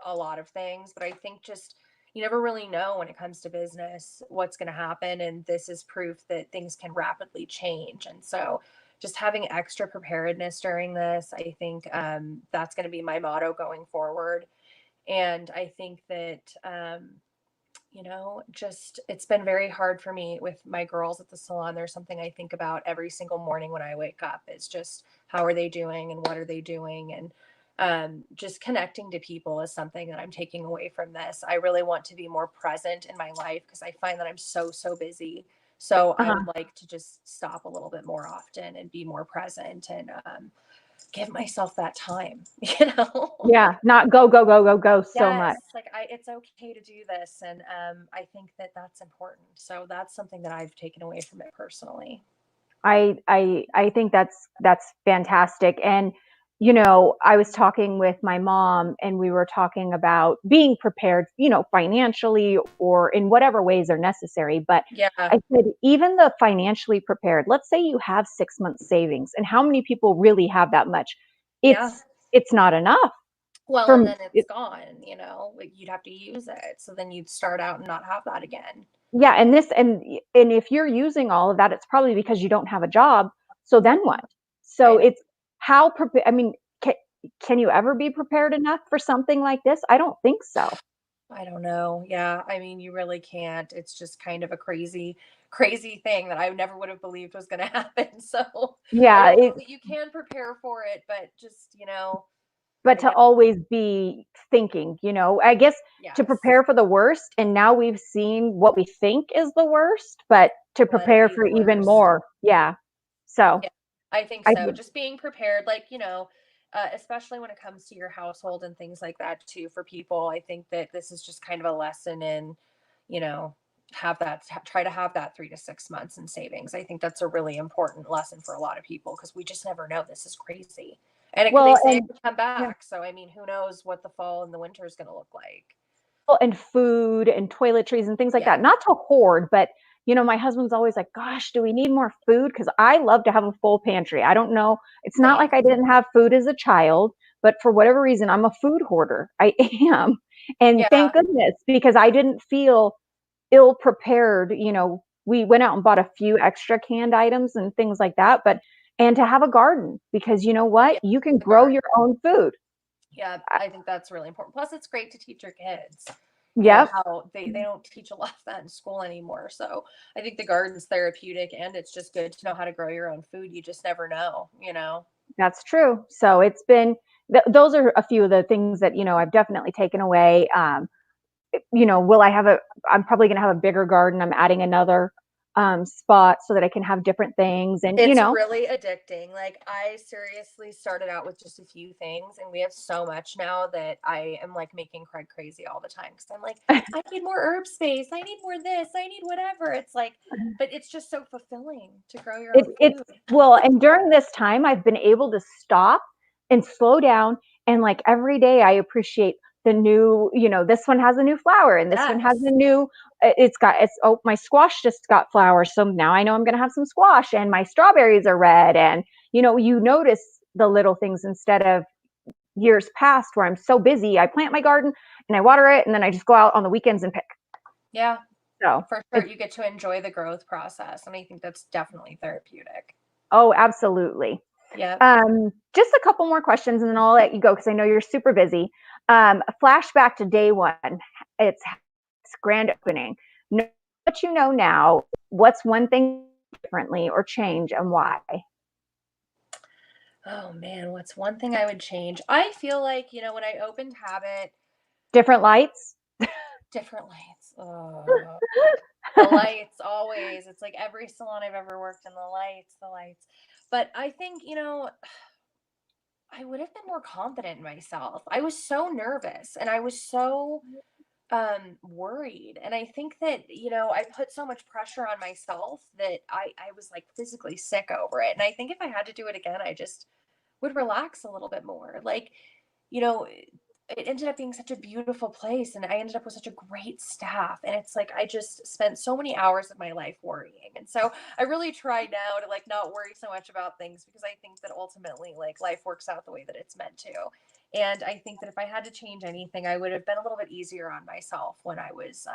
a lot of things, but I think just you never really know when it comes to business what's going to happen. And this is proof that things can rapidly change. And so just having extra preparedness during this, I think that's going to be my motto going forward. And I think that, just it's been very hard for me with my girls at the salon. There's something I think about every single morning when I wake up, is just how are they doing and what are they doing? And just connecting to people is something that I'm taking away from this. I really want to be more present in my life because I find that I'm so, so busy. So I would Uh-huh. like to just stop a little bit more often and be more present and give myself that time, Yeah, not go, go, go, go, go so much. Yes, like it's okay to do this, and I think that that's important. So that's something that I've taken away from it personally. I think that's fantastic. And I was talking with my mom, and we were talking about being prepared, financially or in whatever ways are necessary. But Yeah, I said, even the financially prepared, let's say you have 6 months savings, and how many people really have that much? yeah. It's not enough Well, and for then it's it. gone. Like you'd have to use it, so then you'd start out and not have that again. Yeah, and if you're using all of that, it's probably because you don't have a job. So then what? I So know. it's how prepared. I mean, can you ever be prepared enough for something like this? I don't think so. I don't know. Yeah, I mean, you really can't. It's just kind of a crazy, crazy thing that I never would have believed was going to happen. So I Yeah, don't know that you can prepare for it, but just, but I to guess, always be thinking, I guess, to yes, prepare for the worst, and now we've seen what we think is the worst, but to let it prepare be for the even worst. more. Yeah. So Yeah, I think I so. would, Just being prepared, like, especially when it comes to your household and things like that too, for people. I think that this is just kind of a lesson in, you know, try to have that 3 to 6 months in savings. I think that's a really important lesson for a lot of people because we just never know. This is crazy. And they well, say it and could come yeah. back. So, I mean, who knows what the fall and the winter is going to look like? And food and toiletries and things like Yeah, that. Not to hoard, but my husband's always like, "Gosh, do we need more food?" Because I love to have a full pantry. I don't know. It's not same. like I didn't have food as a child, but for whatever reason, I'm a food hoarder. I am, and thank Yeah, goodness, because I didn't feel ill prepared. We went out and bought a few extra canned items and things like that, and to have a garden, because you know what, yeah, you can the grow garden. your own food. Yeah, I think that's really important. Plus, it's great to teach your kids, Yep. how they don't teach a lot of that in school anymore. So I think the garden's therapeutic and it's just good to know how to grow your own food. You just never know. That's true. So it's been those are a few of the things that I've definitely taken away. Will I have a? I'm probably going to have a bigger garden. I'm adding another spot so that I can have different things. And, It's really addicting. Like, I seriously started out with just a few things, and we have so much now that I am like making Craig crazy all the time because I'm like, I need more herb space. I need more this. I need whatever. It's like, but it's just so fulfilling to grow your own it's food. well, and during this time, I've been able to stop and slow down. And like every day, I appreciate the new, this one has a new flower and this one has Yes. a new, oh, my squash just got flowers. So now I know I'm going to have some squash, and my strawberries are red. And, you notice the little things instead of years past where I'm so busy. I plant my garden and I water it, and then I just go out on the weekends and pick. Yeah, So for sure. You get to enjoy the growth process. And I think that's definitely therapeutic. oh, absolutely. Yep. Just a couple more questions and then I'll let you go because I know you're super busy. Flashback to day one. It's grand opening. Know what you know now. What's one thing differently or change, and why? Oh man, what's one thing I would change? I feel like, when I opened Habit, Different lights? different lights. Oh, the lights always. It's like every salon I've ever worked in, the lights, the lights. But I think, I would have been more confident in myself. I was so nervous and I was so worried. And I think that, I put so much pressure on myself that I was like physically sick over it. And I think if I had to do it again, I just would relax a little bit more. Like, you know, it ended up being such a beautiful place and I ended up with such a great staff. And it's like I just spent so many hours of my life worrying. And so I really try now to like not worry so much about things because I think that ultimately like life works out the way that it's meant to. And I think that if I had to change anything, I would have been a little bit easier on myself when I was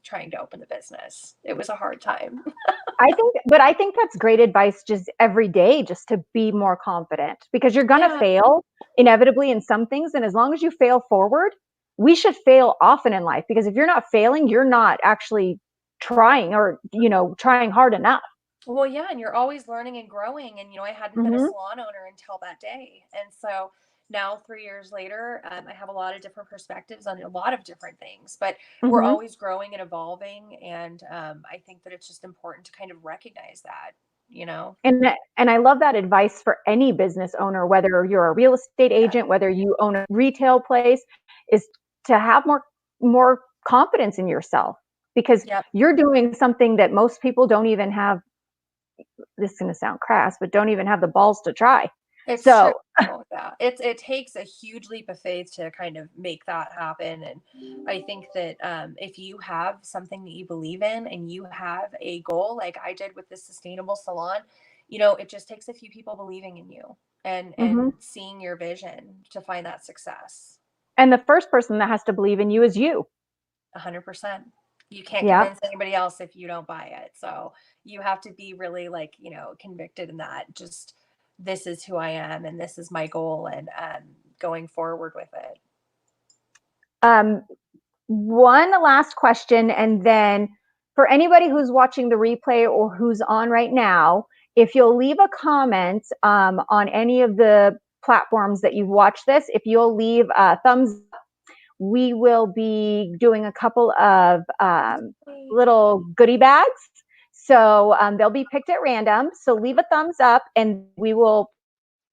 trying to open the business. It was a hard time. I think that's great advice just every day, just to be more confident, because you're going to Yeah. fail inevitably in some things. And as long as you fail forward, we should fail often in life, because if you're not failing, you're not actually trying, or, trying hard enough. Well, yeah, and you're always learning and growing. And, I hadn't been a Mm-hmm. salon owner until that day. And so now, 3 years later, I have a lot of different perspectives on a lot of different things, but we're Mm-hmm. always growing and evolving. And I think that it's just important to kind of recognize that, you know? And I love that advice for any business owner, whether you're a real estate Yeah. agent, whether you own a retail place, is to have more confidence in yourself, because Yep. you're doing something that most people don't even have. This is going to sound crass, but don't even have the balls to try. It's true. So, Yeah. It takes a huge leap of faith to kind of make that happen. And I think that if you have something that you believe in and you have a goal, like I did with this sustainable salon, it just takes a few people believing in you and mhm. seeing your vision to find that success. And the first person that has to believe in you is you. 100%. You can't Yeah. convince anybody else if you don't buy it. So you have to be really like, convicted in that. Just this is who I am and this is my goal and going forward with it. Um, One last question, and then for anybody who's watching the replay or who's on right now, if you'll leave a comment on any of the platforms that you've watched this, if you'll leave a thumbs up, we will be doing a couple of little goodie bags. So they'll be picked at random. So leave a thumbs up, and we will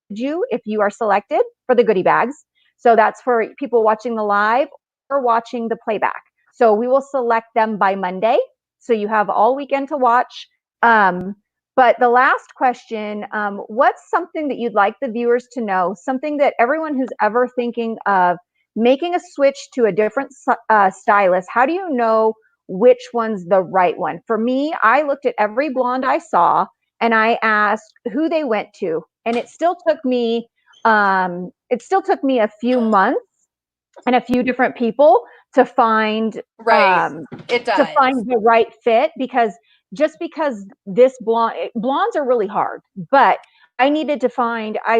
you if you are selected for the goodie bags. So that's for people watching the live or watching the playback. So we will select them by Monday. So you have all weekend to watch. But the last question, what's something that you'd like the viewers to know? Something that everyone who's ever thinking of making a switch to a different stylist, how do you know which one's the right one? For me, I looked at every blonde I saw and I asked who they went to, and it still took me a few months and a few different people to find Right. It does. the right fit, because just because this blondes are really hard, but I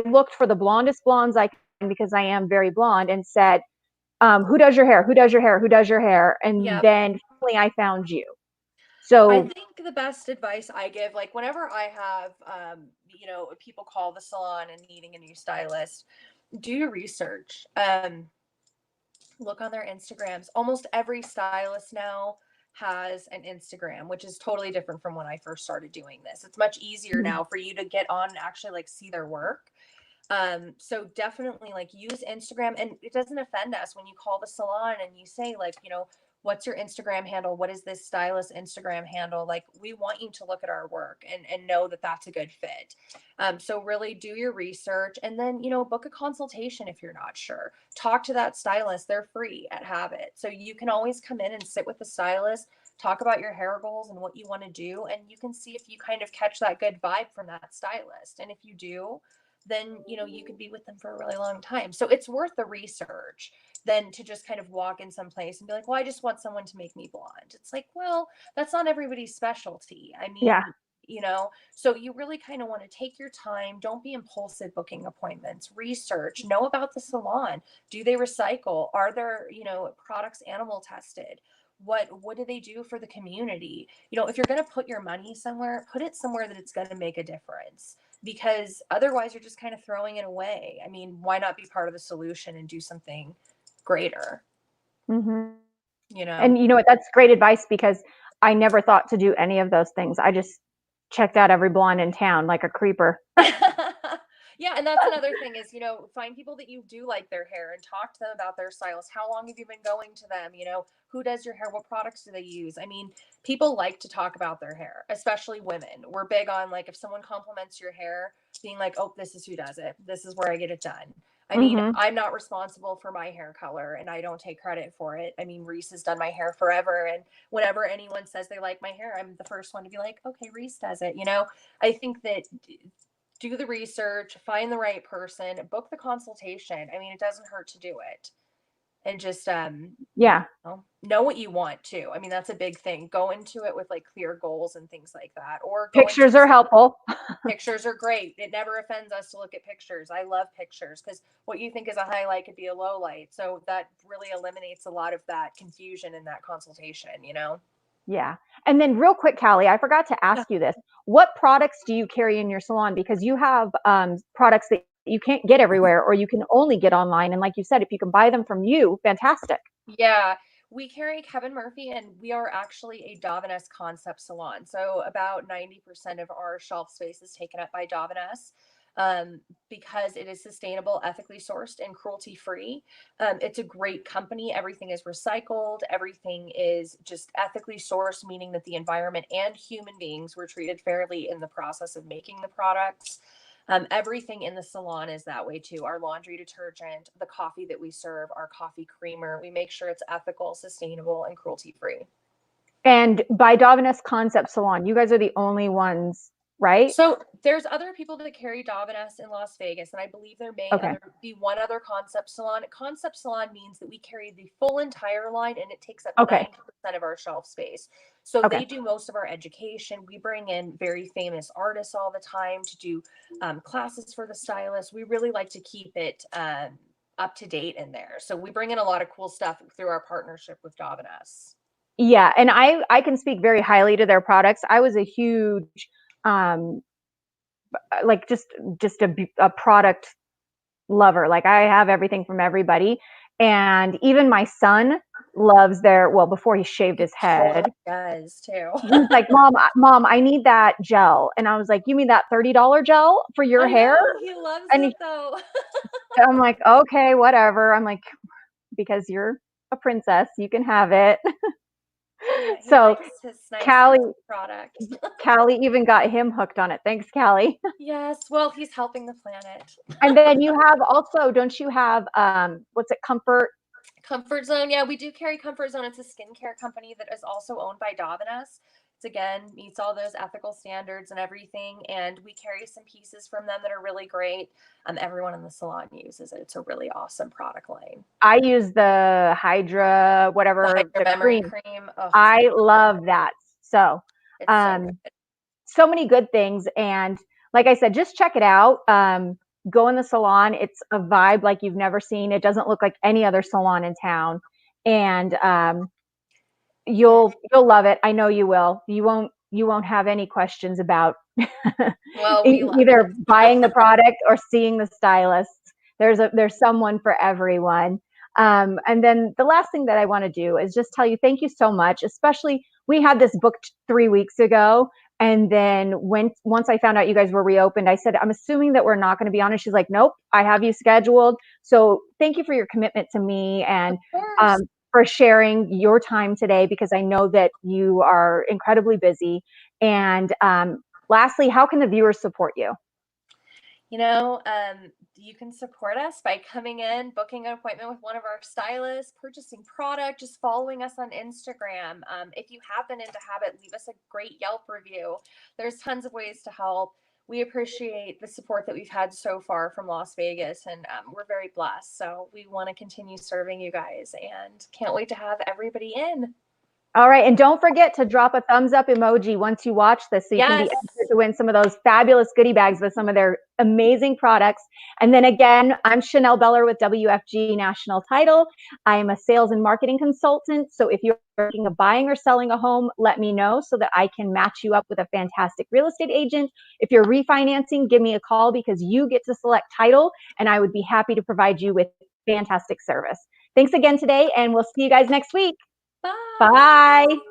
looked for the blondest blondes I can, because I am very blonde, and said, who does your hair, who does your hair, who does your hair, and Yep. then finally I found you. I So think the best advice I give, like whenever I have, people call the salon and needing a new stylist, do your research. Look on their Instagrams. Almost every stylist now has an Instagram, which is totally different from when I first started doing this. It's much easier Mhm. now for you to get on and actually like see their work. So definitely like use Instagram, and it doesn't offend us when you call the salon and you say like, what's your Instagram handle? What is this stylist Instagram handle? Like, we want you to look at our work and know that that's a good fit. So really do your research, and then, book a consultation if you're not sure. Talk to that stylist. They're free at Habit. So you can always come in and sit with the stylist, talk about your hair goals and what you want to do, and you can see if you kind of catch that good vibe from that stylist. And if you do, then you could be with them for a really long time. So it's worth the research than to just kind of walk in some place and be like, well, I just want someone to make me blonde. It's like, well, that's not everybody's specialty. I Yeah. mean, so you really kind of want to take your time. Don't be impulsive booking appointments. Research, know about the salon. Do they recycle? Are their products animal tested? What do they do for the community? If you're going to put your money somewhere, put it somewhere that it's going to make a difference, because otherwise you're just kind of throwing it away. I mean, why not be part of the solution and do something greater? Mm-hmm. You know? And you know what? That's great advice, because I never thought to do any of those things. I just checked out every blonde in town like a creeper. Yeah, and that's another thing is, find people that you do like their hair and talk to them about their styles. How long have you been going to them? Who does your hair? What products do they use? I mean, people like to talk about their hair, especially women. We're big on, like, if someone compliments your hair, being like, oh, this is who does it. This is where I get it done. I mean, Mm-hmm. I'm not responsible for my hair color and I don't take credit for it. I mean, Reese has done my hair forever. And whenever anyone says they like my hair, I'm the first one to be like, okay, Reese does it. I think that do the research, find the right person, book the consultation. I mean, it doesn't hurt to do it. And just Yeah. know what you want too. I mean, that's a big thing. Go into it with like clear goals and things like that. Or go into Pictures are helpful. pictures are great. It never offends us to look at pictures. I love pictures because what you think is a highlight could be a low light. So that really eliminates a lot of that confusion in that consultation. Yeah. And then real quick, Callie, I forgot to Yeah. ask you this. What products do you carry in your salon? Because you have products that you can't get everywhere, or you can only get online. And like you said, if you can buy them from you, fantastic. Yeah, we carry Kevin Murphy, and we are actually a Dove&S concept salon. So about 90% of our shelf space is taken up by Dove&S, because it is sustainable, ethically sourced, and cruelty free. It's a great company. Everything is recycled. Everything is just ethically sourced, meaning that the environment and human beings were treated fairly in the process of making the products. Everything in the salon is that way too. Our laundry detergent, the coffee that we serve, our coffee creamer, we make sure it's ethical, sustainable, and cruelty free. And by Dovinus Concept Salon, you guys are the only ones, right? So there's other people that carry Dove&S in Las Vegas, and I believe there may Okay. be one other concept salon. Concept salon means that we carry the full entire line, and it takes up Okay. 90% of our shelf space. So Okay. they do most of our education. We bring in very famous artists all the time to do classes for the stylist. We really like to keep it up to date in there. So we bring in a lot of cool stuff through our partnership with Dove&S. Yeah, and I can speak very highly to their products. I was a huge um like just a product lover. Like, I have everything from everybody, and even my son loves their, well, before he shaved He his head, totally does too. he's like, mom, I need that gel. And I was like, you mean that $30 gel for your I hair? know he loves And it though. I'm like, okay, whatever. I'm like, because you're a princess, you can have it. Yeah, he So likes his nice Callie, product. Callie even got him hooked on it. Thanks, Callie. Yes, well, he's helping the planet. And then you have also, don't you have what's it, Comfort? Comfort Zone, yeah, we do carry Comfort Zone. It's a skincare company that is also owned by Dove&S. It's again meets all those ethical standards and everything, and we carry some pieces from them that are really great. Everyone in the salon uses it. It's a really awesome product line. I use the Hydra, The whatever, Hydra the Memory cream. Cream, oh, I love that. So, it's so um, good. so many good things. And like I said, just check it out. Go in the salon. It's a vibe like you've never seen. It doesn't look like any other salon in town. And Yeah. you'll love it. I know you will. You won't have any questions about Well, we love either it. buying the product or seeing the stylist. There's someone for everyone. And then the last thing that I want to do is just tell you thank you so much, especially we had this booked 3 weeks ago. And then once I found out you guys were reopened, I said, I'm assuming that we're not going to be on it. She's like, nope, I have you scheduled. So thank you for your commitment to me and for sharing your time today, because I know that you are incredibly busy. And lastly, how can the viewers support you? You can support us by coming in, booking an appointment with one of our stylists, purchasing product, just following us on Instagram. If you have been into Habit, leave us a great Yelp review. There's tons of ways to help. We appreciate the support that we've had so far from Las Vegas, and we're very blessed. So we want to continue serving you guys and can't wait to have everybody in. All right. And don't forget to drop a thumbs up emoji once you watch this, so you can be entered to win some of those fabulous goodie bags with some of their amazing products. And then again, I'm Chanel Beller with WFG National Title. I am a sales and marketing consultant. So if you're thinking of buying or selling a home, let me know so that I can match you up with a fantastic real estate agent. If you're refinancing, give me a call, because you get to select title, and I would be happy to provide you with fantastic service. Thanks again today, and we'll see you guys next week. Bye. Bye.